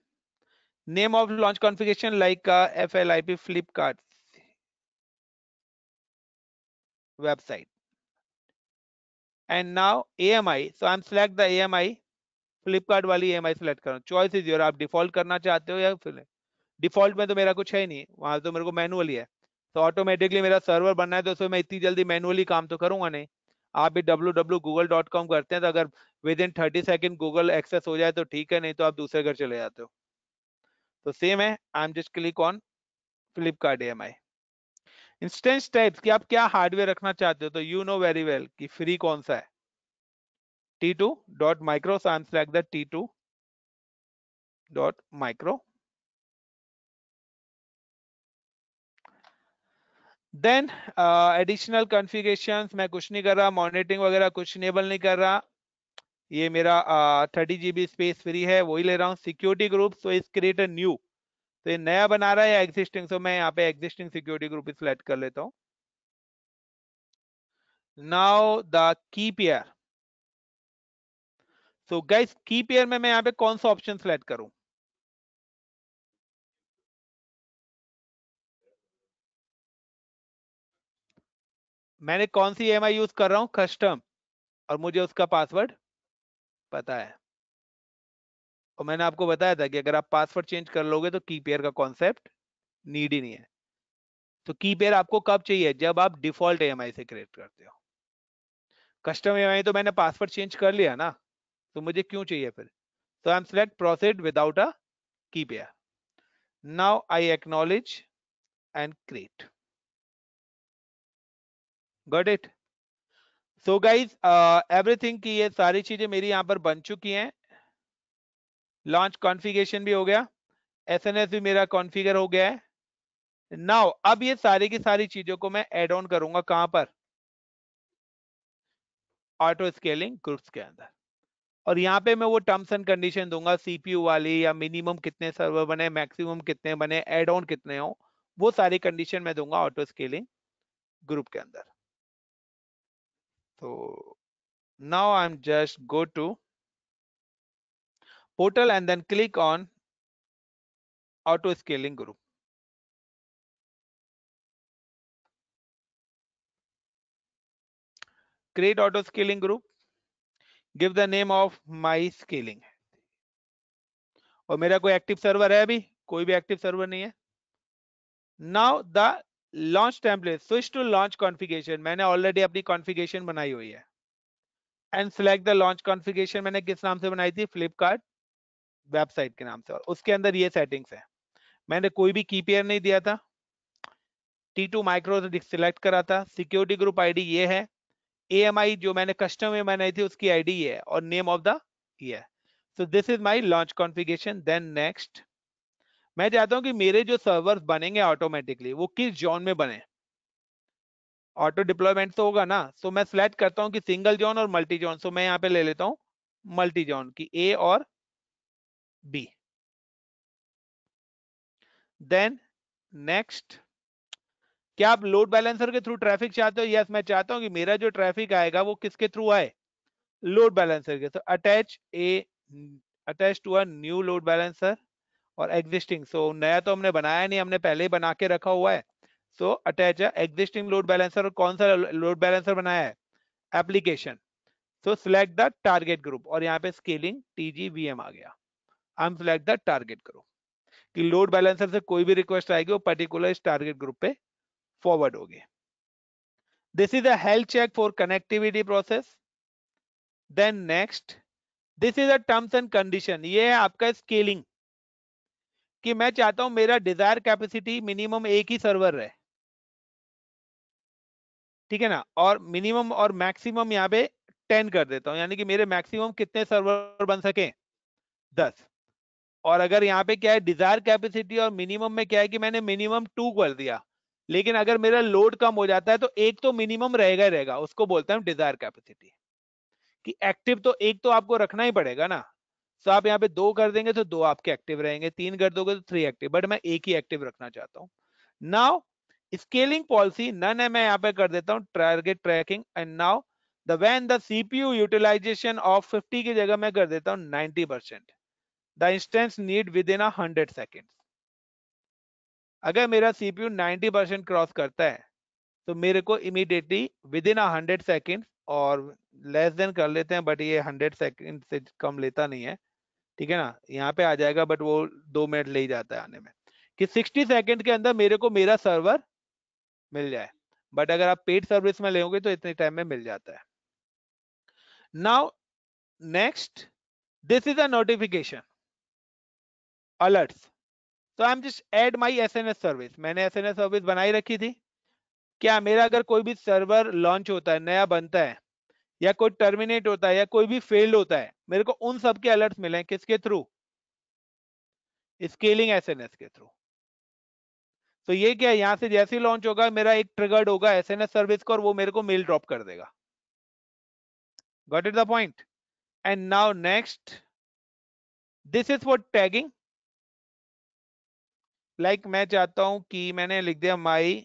Name of launch configuration like FLIP Flipkart website. And now AMI. So I'm select the AMI. Flipkart वाली AMI select करो. Choice is your, आप default करना चाहते हो या फिर default में तो मेरा कुछ है ही नहीं, वहां तो मेरे को मैनुअली है। तो ऑटोमेटिकली मेरा सर्वर बनना है, तो उसमें मैं इतनी जल्दी मैनुअली काम तो करूंगा नहीं। आप भी www.google.com करते हैं, तो अगर within 30 second Google access हो जाए तो ठीक है, नहीं तो आप दूसरे घर चले जाते हो। तो सेम है, I am just click on Flipkart AMI। Instance types कि आप क्या हार्डवेयर रखना चाहते हो, तो यू नो वेरी वेल कि फ्री कौन सा है, T2.micro। so I am select the T2.micro। Then additional configurations मैं कुछ नहीं कर रहा, मॉनिटरिंग वगैरह कुछ इनेबल नहीं कर रहा। ये मेरा 30 GB स्पेस फ्री है, वही ले रहा हूँ। सिक्योरिटी ग्रुप, सो इस क्रिएट अ न्यू, तो ये नया बना रहा है या एग्जिस्टिंग, सो मैं यहाँ पे एग्जिस्टिंग सिक्योरिटी ग्रुप सिलेक्ट कर लेता हूँ। Now the key pair, so guys की पेयर में मैं यहाँ पे कौन सा ऑप्शन सिलेक्ट करूं, मैंने कौन सी AMI यूज कर रहा हूं, कस्टम, और मुझे उसका पासवर्ड पता है। और मैंने आपको बताया था कि अगर आप पासवर्ड चेंज कर लोगे तो की पेयर का कॉन्सेप्ट नीड ही नहीं है। तो की पेयर आपको कब चाहिए, जब आप डिफॉल्ट AMI से क्रिएट करते हो। कस्टम AMI तो मैंने पासवर्ड चेंज कर लिया ना, तो मुझे क्यों चाहिए फिर। So I'm select proceed without a key pair. Now I acknowledge and create. Got it? So guys, everything की ये सारी चीजें मेरी यहाँ पर बन चुकी हैं। लॉन्च कॉन्फ़िगरेशन भी हो गया, SNS भी मेरा कॉन्फ़िगर हो गया है। नाउ अब ये सारी की सारी चीजों को मैं एड ऑन करूंगा कहां पर, ऑटो स्केलिंग ग्रुप्स के अंदर। और यहाँ पे मैं वो टर्म्स एंड कंडीशन दूंगा, CPU वाली, या मिनिमम कितने सर्वर बने, मैक्सिमम कितने बने, एड ऑन कितने हो, वो सारी कंडीशन मैं दूंगा ऑटो स्केलिंग ग्रुप के अंदर। तो now I'm just go to portal and then click on auto scaling group। Create auto scaling group, give the name of my scaling। और मेरा कोई एक्टिव सर्वर है, अभी कोई भी एक्टिव सर्वर नहीं है। Now the launch template, switch to launch configuration, मैंने ऑलरेडी अपनी कॉन्फ़िगरेशन बनाई हुई है। And select the launch configuration, मैंने किस नाम से बनाई थी, फ्लिपकार्ट वेबसाइट के नाम से, और उसके अंदर ये सेटिंग्स है। मैंने कोई भी की पेयर नहीं दिया था, T2 माइक्रो सिलेक्ट करा था, सिक्योरिटी ग्रुप आईडी ये है, AMI जो मैंने कस्टम में बनाई थी उसकी आईडी ये है, और नेम ऑफ द ये है। So this is my launch configuration. Then next, मैं चाहता हूं कि मेरे जो सर्वर्स बनेंगे ऑटोमेटिकली वो किस जोन में बने, ऑटो डिप्लॉयमेंट तो होगा ना। सो मैं सिलेक्ट करता हूं कि सिंगल जोन और मल्टी जोन। सो मैं यहाँ पे ले लेता हूं मल्टी जोन की A और B। देन नेक्स्ट, क्या आप लोड बैलेंसर के थ्रू ट्रैफिक चाहते हो? यस, मैं चाहता हूं कि मेरा जो ट्रैफिक आएगा वो किसके थ्रू आए, लोड बैलेंसर के। तो attach to a new load balancer और एग्जिस्टिंग। सो नया तो हमने बनाया नहीं, हमने पहले ही बना के रखा हुआ है। So attach existing load balancer. और कौन सा लोड बैलेंसर बनाया है, application, so select the target group, और यहाँ पे स्केलिंग TGVM आ गया। हम सिलेक्ट द टारगेट ग्रुप कि लोड बैलेंसर से कोई भी रिक्वेस्ट आएगी वो पर्टिकुलर इस टारगेट ग्रुप पे फॉरवर्ड होगी। This is a health check for connectivity process. Then next, this is a terms and condition, ये है आपका स्केलिंग कि मैं चाहता हूं मेरा डिजायर कैपेसिटी मिनिमम एक ही सर्वर रहे, ठीक है ना, और मिनिमम और मैक्सिमम यहाँ पे 10 कर देता हूं, यानी कि मेरे मैक्सिमम कितने सर्वर बन सके 10। और अगर यहाँ पे क्या है डिजायर कैपेसिटी और मिनिमम में क्या है कि मैंने मिनिमम 2 कर दिया, लेकिन अगर मेरा लोड कम हो जाता है तो एक तो मिनिमम रहेगा ही रहेगा, उसको बोलते हैं डिजायर कैपेसिटी। कि एक्टिव तो एक तो आपको रखना ही पड़ेगा ना, तो आप यहाँ पे 2 कर देंगे तो 2 आपके एक्टिव रहेंगे, 3 कर दोगे तो 3 एक्टिव, बट मैं एक ही एक्टिव रखना चाहता हूँ। नाउ स्केलिंग पॉलिसी नन है, मैं यहाँ पे कर देता हूँ target tracking, and now the when the CPU utilization of 50 की जगह मैं कर देता हूँ 90%, the instance need within 100 second. अगर मेरा CPU 90% क्रॉस करता है तो मेरे को इमीडिएटली विद इन 100 सेकेंड, और लेस देन कर लेते हैं बट ये 100 सेकेंड से कम लेता नहीं है, ठीक है ना, यहाँ पे आ जाएगा बट वो 2 मिनट ले ही जाता है आने में, कि 60 सेकेंड के अंदर मेरे को मेरा सर्वर मिल जाए। बट अगर आप पेड सर्विस में लेोगे तो इतने टाइम में मिल जाता है। Now next, this is a notification alerts, तो I am just add my SNS service, मैंने SNS सर्विस बनाई रखी थी। क्या मेरा अगर कोई भी सर्वर लॉन्च होता है, नया बनता है, या कोई टर्मिनेट होता है, या कोई भी फेल्ड होता है, मेरे को उन सब के अलर्ट्स मिले हैं किसके थ्रू, स्केलिंग SNS के थ्रू। तो ये क्या है, यहां से जैसे ही लॉन्च होगा मेरा एक ट्रिगर्ड होगा SNS सर्विस को, और वो मेरे को मेल ड्रॉप कर देगा। Got it the point? And now next, this is for tagging, like मैं चाहता हूं कि मैंने लिख दिया माई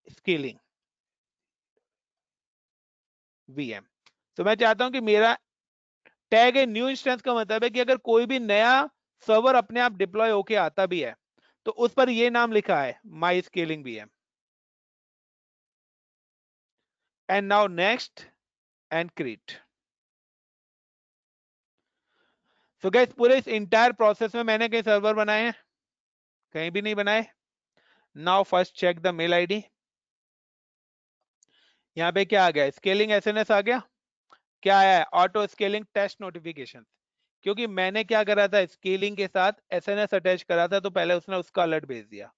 स्केलिंग VM, तो मैं चाहता हूं कि मेरा टैग ए न्यू इंस्टेंस का मतलब है कि अगर कोई भी नया सर्वर अपने आप डिप्लॉय होके आता भी है तो उस पर ये नाम लिखा है my scaling VM। And now next, and create. So guys पूरे इस इंटायर प्रोसेस में मैंने कई सर्वर बनाए हैं? कहीं भी नहीं बनाए। Now first check the mail ID, यहाँ पे क्या आ गया, स्केलिंग SNS आ गया। क्या आया है, ऑटो स्केलिंग टेस्ट नोटिफिकेशन, क्योंकि मैंने क्या करा था स्केलिंग के साथ SNS अटैच करा था, तो पहले उसने उसका अलर्ट भेज दिया।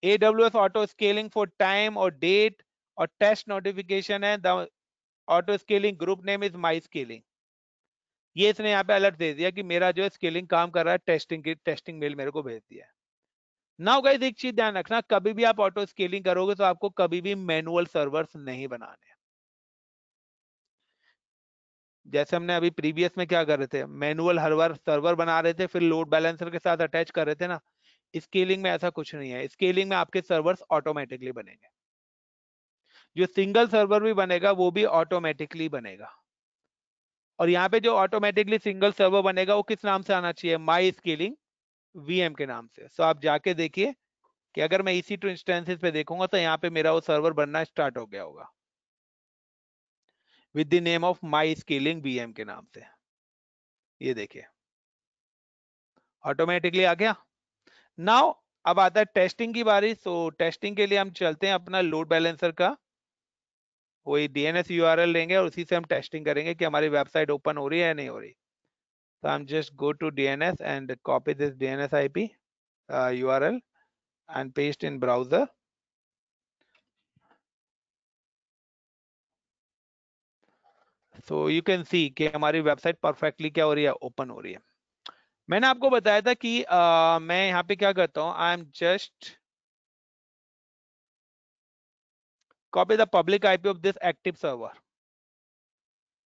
AWS auto scaling for time और डेट और टेस्ट नोटिफिकेशन है, the auto scaling group name is my scaling. ये इसने यहाँ पे अलर्ट दे दिया कि मेरा जो स्केलिंग काम कर रहा है, टेस्टिंग मेल मेरे को भेज दिया है। नाउ गाइस एक चीज ध्यान रखना, कभी भी आप ऑटो स्केलिंग करोगे तो आपको कभी भी मैनुअल सर्वर्स नहीं बनाने। जैसे हमने अभी प्रीवियस में क्या कर रहे थे, मैनुअल हर बार सर्वर बना रहे थे फिर लोड बैलेंसर के साथ अटैच कर रहे थे ना। स्केलिंग में ऐसा कुछ नहीं है, स्केलिंग में आपके सर्वर्स ऑटोमेटिकली बनेंगे, जो सिंगल सर्वर भी बनेगा वो भी ऑटोमेटिकली बनेगा। और यहाँ पे जो ऑटोमेटिकली सिंगल सर्वर बनेगा वो किस नाम से आना चाहिए, माई स्केलिंग VM के नाम से। सो आप जाके देखिए कि अगर मैं EC2 इंस्टेंसेस पे देखूंगा तो यहाँ पे मेरा वो सर्वर बनना स्टार्ट हो गया होगा with the name of my scaling VM के नाम से। ये देखिए ऑटोमेटिकली आ गया। नाउ अब आता है टेस्टिंग की बारी। सो टेस्टिंग के लिए हम चलते हैं अपना लोड बैलेंसर का वही DNS URL लेंगे और उसी से हम टेस्टिंग करेंगे कि हमारी वेबसाइट ओपन हो रही है या नहीं हो रही। तो हम just go to DNS and copy this DNS IP URL and paste in browser। So you can see कि हमारी वेबसाइट परफेक्टली क्या हो रही है, ओपन हो रही है। मैंने आपको बताया था कि मैं यहाँ पे क्या करता हूँ, I am just copy the public IP of this active server.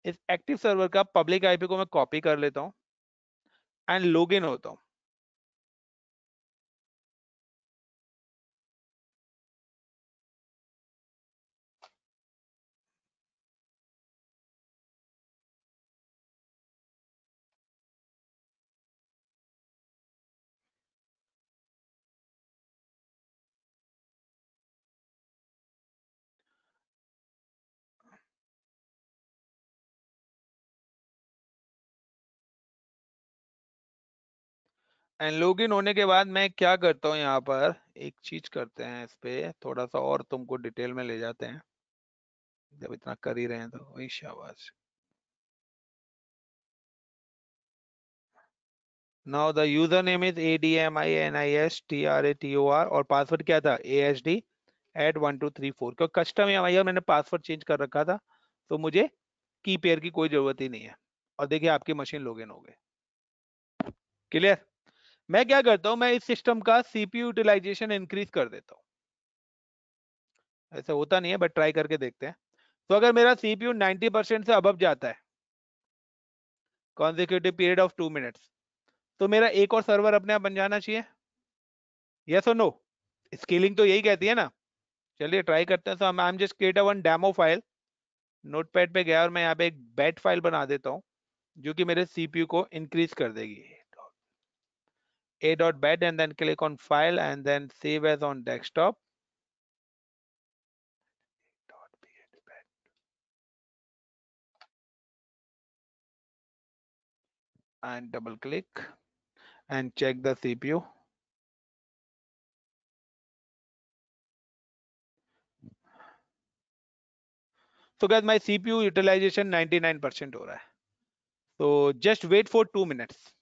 इस एक्टिव सर्वर का पब्लिक IP को मैं कॉपी कर लेता हूँ एंड लॉग इन होता हूँ। एंड लॉगिन होने के बाद मैं क्या करता हूँ, यहाँ पर एक चीज करते हैं, इस पे थोड़ा सा और तुमको डिटेल में ले जाते हैं, जब इतना कर ही रहे हैं तो वही शाबाश। Now the user name is ADMINISTRATOR और पासवर्ड क्या था ASD@1234, क्योंकि कस्टम MIR मैंने पासवर्ड चेंज कर रखा था, तो मुझे की पेयर की कोई जरूरत ही नहीं है। और देखिए आपकी मशीन लॉगिन हो गई। क्लियर? मैं क्या करता हूं, मैं इस सिस्टम का CPU यूटिलाइजेशन इंक्रीज कर देता हूं। ऐसा होता नहीं है बट ट्राई करके देखते हैं। तो अगर मेरा CPU 90% से अबव जाता है कॉन्जिक्यूटिव पीरियड ऑफ 2 मिनट्स, तो मेरा एक और सर्वर अपने आप बन जाना चाहिए। यस और नो? स्केलिंग तो यही कहती है ना। चलिए ट्राई करते हैं। So I am just create one demo file. Notepad पे गया और मैं यहाँ पे एक बैट फाइल बना देता हूँ जो कि मेरे CPU को इंक्रीज कर देगी। a.bat and then click on file and then save as on desktop. And double click and check the CPU. So guys, my CPU utilization 99% हो रहा है. So just wait for 2 minutes.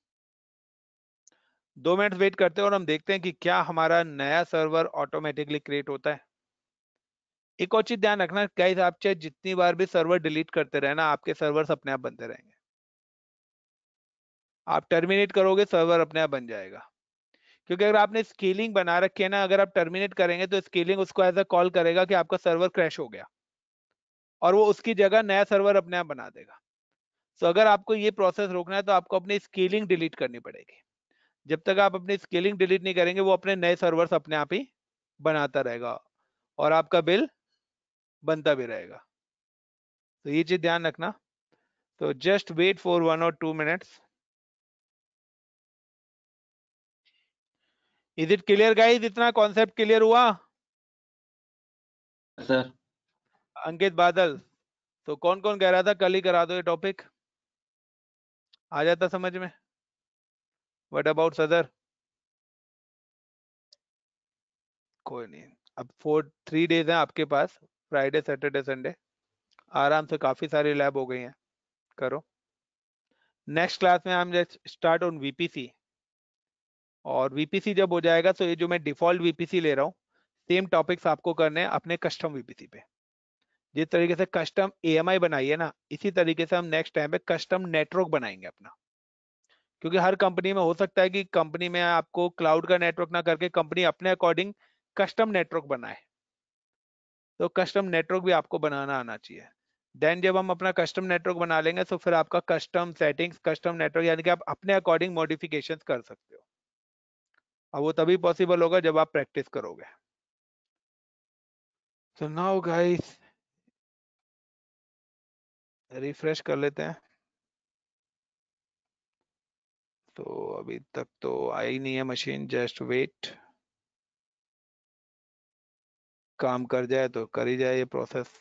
2 minute wait करते हैं और हम देखते हैं कि क्या हमारा नया सर्वर ऑटोमेटिकली क्रिएट होता है। एक और चीज ध्यान रखना गाइस, आप चाहे जितनी बार भी सर्वर डिलीट करते रहना, आपके सर्वर्स अपने आप बनते रहेंगे। आप टर्मिनेट करोगे सर्वर अपने आप बन जाएगा, क्योंकि अगर आपने स्केलिंग बना रखी है ना, अगर आप टर्मिनेट करेंगे तो स्केलिंग उसको एज अ कॉल करेगा कि आपका सर्वर क्रैश हो गया और वो उसकी जगह नया सर्वर अपने आप बना देगा। तो अगर आपको ये प्रोसेस रोकना है तो आपको अपनी स्केलिंग डिलीट करनी पड़ेगी। जब तक आप अपनी स्केलिंग डिलीट नहीं करेंगे वो अपने नए सर्वर्स अपने आप ही बनाता रहेगा और आपका बिल बनता भी रहेगा। तो ये चीज ध्यान रखना। तो just wait for 1 or 2 minutes. Is it clear guys? इतना कॉन्सेप्ट क्लियर हुआ? सर। अंकित बादल, तो कौन कौन कह रहा था कल ही करा दो ये टॉपिक, आ जाता समझ में? व्हाट अबाउट सदर? कोई नहीं, अब 3 डेज हैं आपके पास, फ्राइडे सैटरडे संडे, आराम से काफी सारी लैब हो गई हैं, करो। नेक्स्ट क्लास में हम स्टार्ट ऑन VPC, और VPC जब हो जाएगा तो ये जो मैं डिफॉल्ट VPC ले रहा हूँ, सेम टॉपिक्स आपको करने हैं अपने कस्टम VPC पे। जिस तरीके से कस्टम AMI बनाई है ना, इसी तरीके से हम नेक्स्ट टाइम पे कस्टम नेटवर्क बनाएंगे अपना। क्योंकि हर कंपनी में हो सकता है कि कंपनी में आपको क्लाउड का नेटवर्क ना करके कंपनी अपने अकॉर्डिंग कस्टम नेटवर्क बनाए, तो कस्टम नेटवर्क भी आपको बनाना आना चाहिए। देन जब हम अपना कस्टम नेटवर्क बना लेंगे तो फिर आपका कस्टम सेटिंग्स, कस्टम नेटवर्क, यानी कि आप अपने अकॉर्डिंग मॉडिफिकेशंस कर सकते हो। और वो तभी पॉसिबल होगा जब आप प्रैक्टिस करोगे। तो नाउ गाइस रिफ्रेश कर लेते हैं। तो अभी तक तो आई नहीं है मशीन, जस्ट वेट, काम कर जाए तो कर ही जाए ये प्रोसेस।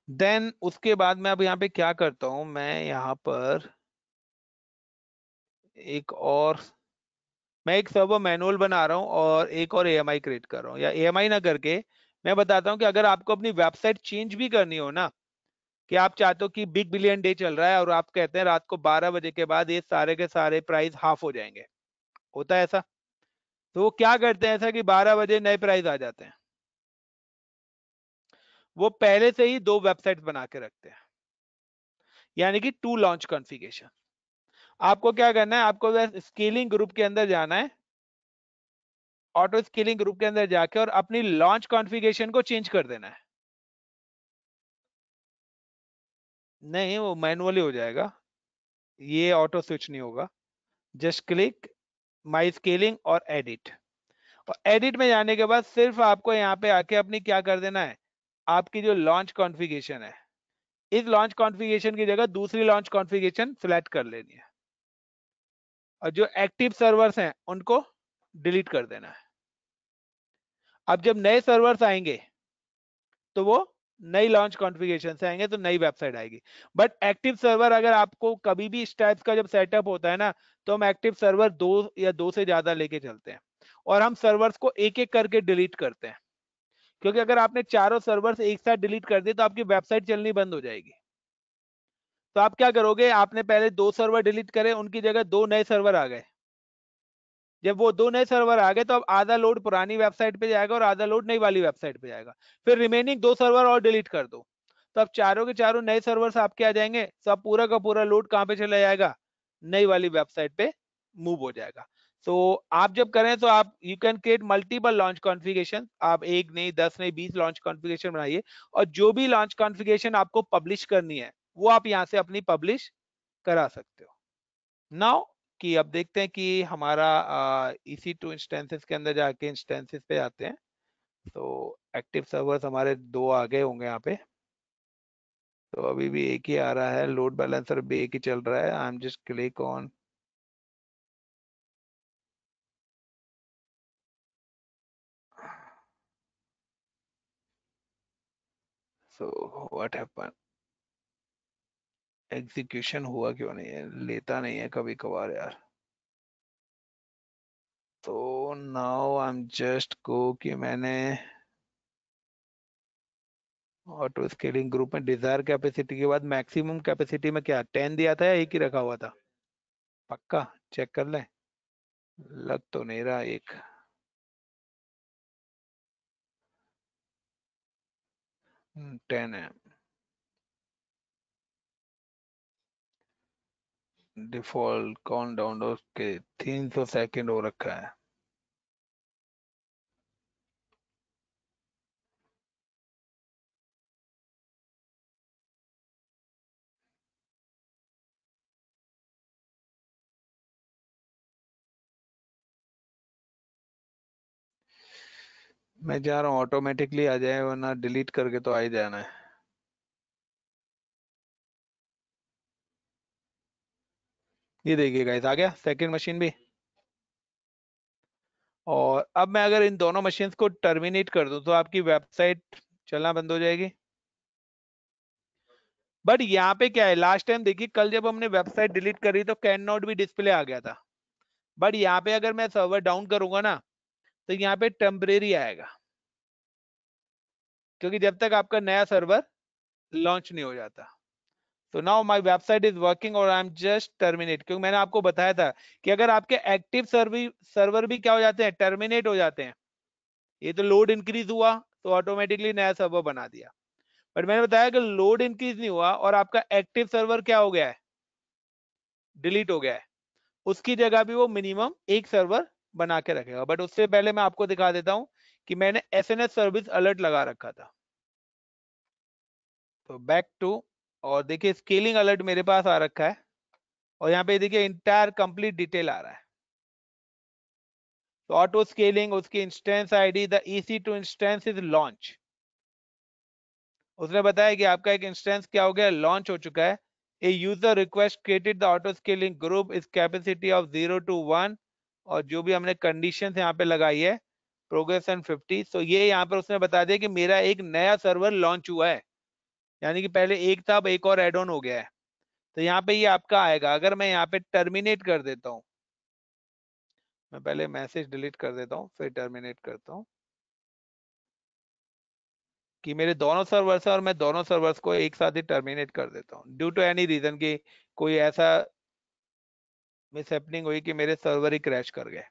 देन उसके बाद मैं अब यहाँ पे क्या करता हूँ, मैं यहाँ पर मैं एक सर्वर मैनुअल बना रहा हूँ और एक और AMI क्रिएट कर रहा हूँ, या AMI ना करके मैं बताता हूँ कि अगर आपको अपनी वेबसाइट चेंज भी करनी हो ना, कि आप चाहते हो कि बिग बिलियन डे चल रहा है और आप कहते हैं रात को 12 बजे के बाद ये सारे के सारे प्राइस हाफ हो जाएंगे, होता है ऐसा? तो वो क्या करते हैं ऐसा कि 12 बजे नए प्राइस आ जाते हैं। वो पहले से ही 2 वेबसाइट बना के रखते हैं, यानी कि 2 लॉन्च कॉन्फ़िगरेशन। आपको क्या करना है, आपको स्केलिंग ग्रुप के अंदर जाना है, ऑटो स्केलिंग ग्रुप के अंदर जाके और अपनी लॉन्च कॉन्फ़िगरेशन को चेंज कर देना है। नहीं, वो मैनुअली हो जाएगा, ये ऑटो स्विच नहीं होगा। जस्ट क्लिक माई स्केलिंग और एडिट, और एडिट में जाने के बाद सिर्फ आपको यहाँ पे आके अपनी क्या कर देना है, आपकी जो लॉन्च कॉन्फ़िगरेशन है, इस लॉन्च कॉन्फ़िगरेशन की जगह दूसरी लॉन्च कॉन्फ़िगरेशन सिलेक्ट कर लेनी है, और जो एक्टिव सर्वर्स हैं उनको डिलीट कर देना है। अब जब नए सर्वर्स आएंगे तो वो नई लॉन्च कॉन्फ़िगरेशन से आएंगे तो नई वेबसाइट आएगी। बट एक्टिव सर्वर अगर आपको कभी भी इस टाइप का जब सेटअप होता है ना, तो हम एक्टिव सर्वर 2 या 2 से ज्यादा लेके चलते हैं और हम सर्वर्स को एक एक करके डिलीट करते हैं, क्योंकि अगर आपने चारों सर्वर्स एक साथ डिलीट कर दिए तो आपकी वेबसाइट चलनी बंद हो जाएगी। तो आप क्या करोगे, आपने पहले 2 सर्वर डिलीट करे, उनकी जगह 2 नए सर्वर आ गए। जब वो 2 नए सर्वर आ गए तो अब आधा लोड पुरानी वेबसाइट पे जाएगा और आधा लोड नई वाली वेबसाइट पे जाएगा। फिर रिमेनिंग 2 सर्वर और डिलीट कर दो, तो अब चारों के चारों नए सर्वर्स आपके आ जाएंगे। सब पूरा का पूरा लोड कहाँ पे चला जाएगा, नई वाली वेबसाइट पे मूव हो जाएगा। तो आप जब करें तो आप you can create multiple launch configuration. आप एक नहीं, 10 नहीं, 20 लॉन्च कॉन्फ़िगरेशन बनाइए और जो भी लॉन्च कॉन्फ़िगरेशन आपको पब्लिश करनी है वो आप यहाँ से अपनी पब्लिश करा सकते हो। नाउ कि अब देखते हैं कि हमारा EC2 इंस्टेंसेस के अंदर जाके इंस्टेंसेस पे आते हैं। तो एक्टिव सर्वर्स हमारे 2 आगे होंगे यहाँ पे। तो अभी भी एक ही आ रहा है, लोड बैलेंसर भी एक ही चल रहा है। I am just click on so what happen, execution हुआ क्यों नहीं है, लेता नहीं है कभी कभार यार। तो नाउ आई एम जस्ट गो कि मैंने ऑटो स्केलिंग ग्रुप में डिजायर कैपेसिटी के बाद मैक्सिमम कैपेसिटी में क्या 10 दिया था या एक ही रखा हुआ था, पक्का चेक कर लें। लग तो नहीं रहा एक 10 है। डिफॉल्ट काउंट डाउन के 300 सेकंड हो रखा है। मैं जा रहा हूँ, ऑटोमेटिकली आ जाए वरना डिलीट करके तो आ ही जाना है। ये देखिए गाइस, आ गया सेकंड मशीन भी। और अब मैं अगर इन दोनों मशीन्स को टर्मिनेट कर दूं तो आपकी वेबसाइट चलना बंद हो जाएगी। बट यहाँ पे क्या है, लास्ट टाइम देखिए कल जब हमने वेबसाइट डिलीट करी तो कैन नॉट भी डिस्प्ले आ गया था। बट यहाँ पे अगर मैं सर्वर डाउन करूंगा ना तो यहाँ पे टेम्परेरी आएगा, क्योंकि जब तक आपका नया सर्वर लॉन्च नहीं हो जाता। तो now my website is working और आई एम जस्ट टर्मिनेट, क्योंकि मैंने आपको बताया था कि अगर आपके एक्टिव सर्वर भी क्या हो जाते हैं, टर्मिनेट हो जाते हैं। ये तो लोड इंक्रीज हुआ तो ऑटोमेटिकली नया सर्वर बना दिया। बट मैंने बताया कि लोड इंक्रीज नहीं हुआ और आपका एक्टिव सर्वर क्या हो गया है, डिलीट हो गया है, उसकी जगह भी वो मिनिमम एक सर्वर बना के रखेगा। बट उससे पहले मैं आपको दिखा देता हूं कि मैंने SNS सर्विस अलर्ट लगा रखा था। तो बैक टू, और देखिए स्केलिंग अलर्ट मेरे पास आ रखा है और यहाँ पे देखिए इंटायर कंप्लीट डिटेल आ रहा है। तो ऑटो स्केलिंग, उसकी instance ID, the EC2 instance is launch. उसने बताया कि आपका एक इंस्टेंस क्या हो गया, लॉन्च हो चुका है। A user request created the auto scaling group is capacity of 0 to 1, और जो भी हमने कंडीशन यहाँ पे लगाई है प्रोग्रेस एंड 50। तो ये यहाँ पर उसने बता दिया कि मेरा एक नया सर्वर लॉन्च हुआ है, यानी कि पहले एक था अब एक और एड ऑन हो गया है। तो यहाँ पे ये आपका आएगा। अगर मैं यहाँ पे टर्मिनेट कर देता हूँ, मैं पहले मैसेज डिलीट कर देता हूँ फिर टर्मिनेट करता हूँ कि मेरे दोनों सर्वर्स हैं और मैं दोनों सर्वर्स को एक साथ ही टर्मिनेट कर देता हूँ ड्यू टू एनी रीजन कि कोई ऐसा मिस हैपनिंग हुई कि मेरे सर्वर ही क्रैश कर गए।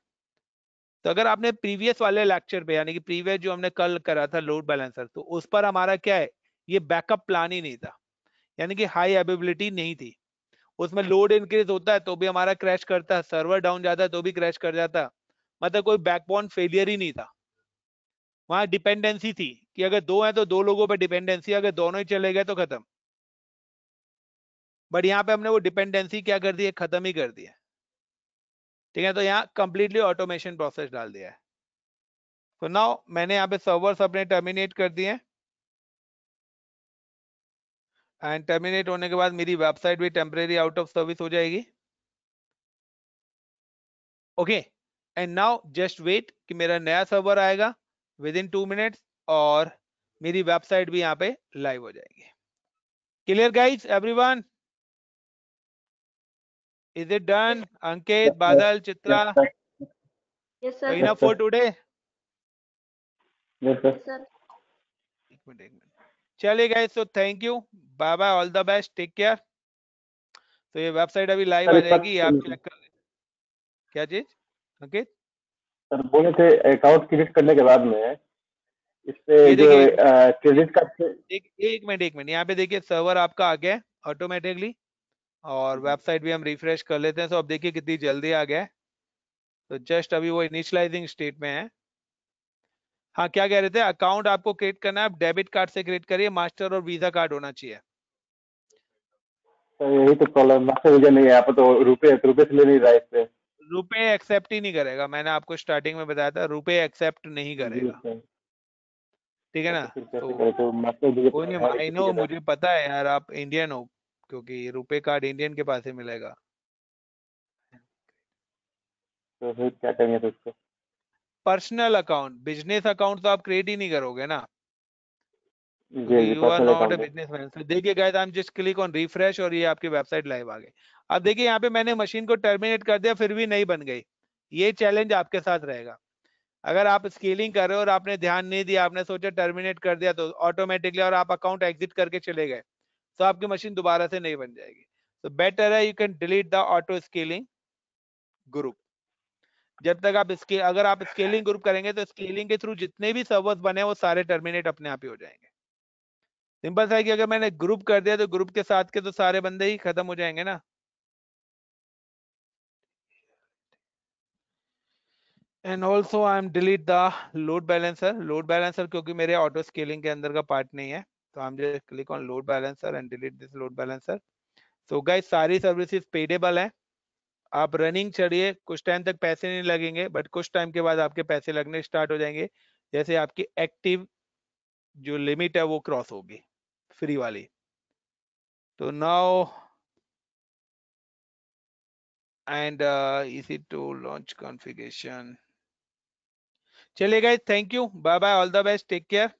तो अगर आपने प्रीवियस वाले लेक्चर पे, यानी कि प्रीवियस जो हमने कल करा था लोड बैलेंसर, तो उस पर हमारा क्या है, ये बैकअप प्लान ही नहीं था, यानी कि हाई अवेलेबिलिटी नहीं थी। उसमें लोड इंक्रीज होता है तो भी हमारा क्रैश करता है, सर्वर डाउन जाता है तो भी क्रैश कर जाता, मतलब कोई बैकबोन फेलियर ही नहीं था। वहां डिपेंडेंसी थी कि अगर दो है तो दो लोगों पे डिपेंडेंसी, अगर दोनों ही चले गए तो खत्म। बट यहाँ पे हमने वो डिपेंडेंसी क्या कर दी है, खत्म ही कर दी है। ठीक है, तो यहाँ कंप्लीटली ऑटोमेशन प्रोसेस डाल दिया है। तो नाउ मैंने यहाँ पे सर्वर्स अपने टर्मिनेट कर दिए एंड टर्मिनेट होने के बाद मेरी वेबसाइट भी टेम्परेरी आउट ऑफ सर्विस हो जाएगी। Okay, and now just wait कि मेरा नया सर्वर आएगा विद इन 2 मिनट्स और मेरी वेबसाइट भी यहाँ पे लाइव हो जाएगी। Clear guys everyone? Is it done? Ankit, Badal, Chitra, Yes, sir. enough for today? Yes, sir. एक मिनट। चलिए guys, so thank you, bye bye, all the best, take care. तो ये वेबसाइट अभी लाइव आ जाएगी, आप चेक कर लें। क्या चीज अंकित? सर बोले थे अकाउंट क्रिएट करने के बाद में इससे ये जो देखिए क्रेडिट कार्ड एक मिनट यहाँ पे देखिए सर्वर आपका आ गया ऑटोमेटिकली, और वेबसाइट भी हम रिफ्रेश कर लेते हैं। तो अब देखिए कितनी जल्दी आ गया है। तो जस्ट अभी वो इनिशियलाइजिंग स्टेट में है। हाँ, क्या कह रहे थे? अकाउंट आपको क्रिएट करना है, आप डेबिट कार्ड से क्रिएट करिए, मास्टर और वीजा कार्ड होना चाहिए। तो यही तो प्रॉब्लम, मास्टर वीजा नहीं है यहाँ पर, तो रुपए से ले नहीं रहा है इससे। रुपए एक्सेप्ट ही नहीं करेगा, मैंने आपको स्टार्टिंग में बताया था, रुपए एक्सेप्ट नहीं जी करेगा, सर। ठीक है ना? तो फिर कैसे तो करें? तो मास्टर वीजा कोई नहीं, है नहीं आई किसी नो, के पास। मुझे पता है यार, आप इंडियन हो, क्योंकि रुपए कार्ड इंडियन के पास ही मिलेगा। तो फिर क्या करेंगे तो इसको? पर्सनल अकाउंट, बिजनेस अकाउंट तो आप क्रिएट ही नहीं करोगे ना, जी क्योंकि जी, you are personal not a account है। बिजनेसमैन। तो देखिए guys, I am just click on refresh और ये आपकी वेबसाइट लाइव आ गई। अब देखिए यहाँ पे मैंने मशीन को टर्मिनेट कर दिया, फिर भी नहीं बन गई। ये चैलेंज आपके साथ रहेगा। अगर आप स्केलिंग कर रहे हो और आपने ध्यान नहीं दिया, आपने सोचा टर्मिनेट कर दिया तो ऑटोमेटिकली, और आप अकाउंट एग्जिट करके चले गए, तो आपकी मशीन दोबारा से नहीं बन जाएगी। तो बेटर है you can delete the auto scaling group. जब तक आप अगर आप स्केलिंग ग्रुप करेंगे तो स्केलिंग के थ्रू जितने भी सर्वर्स बने वो सारे टर्मिनेट अपने आप ही हो जाएंगे। सिंपल सा है कि अगर मैंने ग्रुप कर दिया तो ग्रुप के साथ के तो सारे बंदे ही खत्म हो जाएंगे ना। And also I am delete the load balancer क्योंकि मेरे ऑटो स्केलिंग के अंदर का पार्ट नहीं है। तो I am just click on load balancer and delete this load balancer. So guys, सारी सर्विसेज पेडेबल है, आप रनिंग चढ़िए, कुछ टाइम तक पैसे नहीं लगेंगे, बट कुछ टाइम के बाद आपके पैसे लगने स्टार्ट हो जाएंगे, जैसे आपकी एक्टिव जो लिमिट है वो क्रॉस होगी फ्री वाली। तो now and easy to launch configuration. चलिए guys, thank you, bye bye, all the best, take care.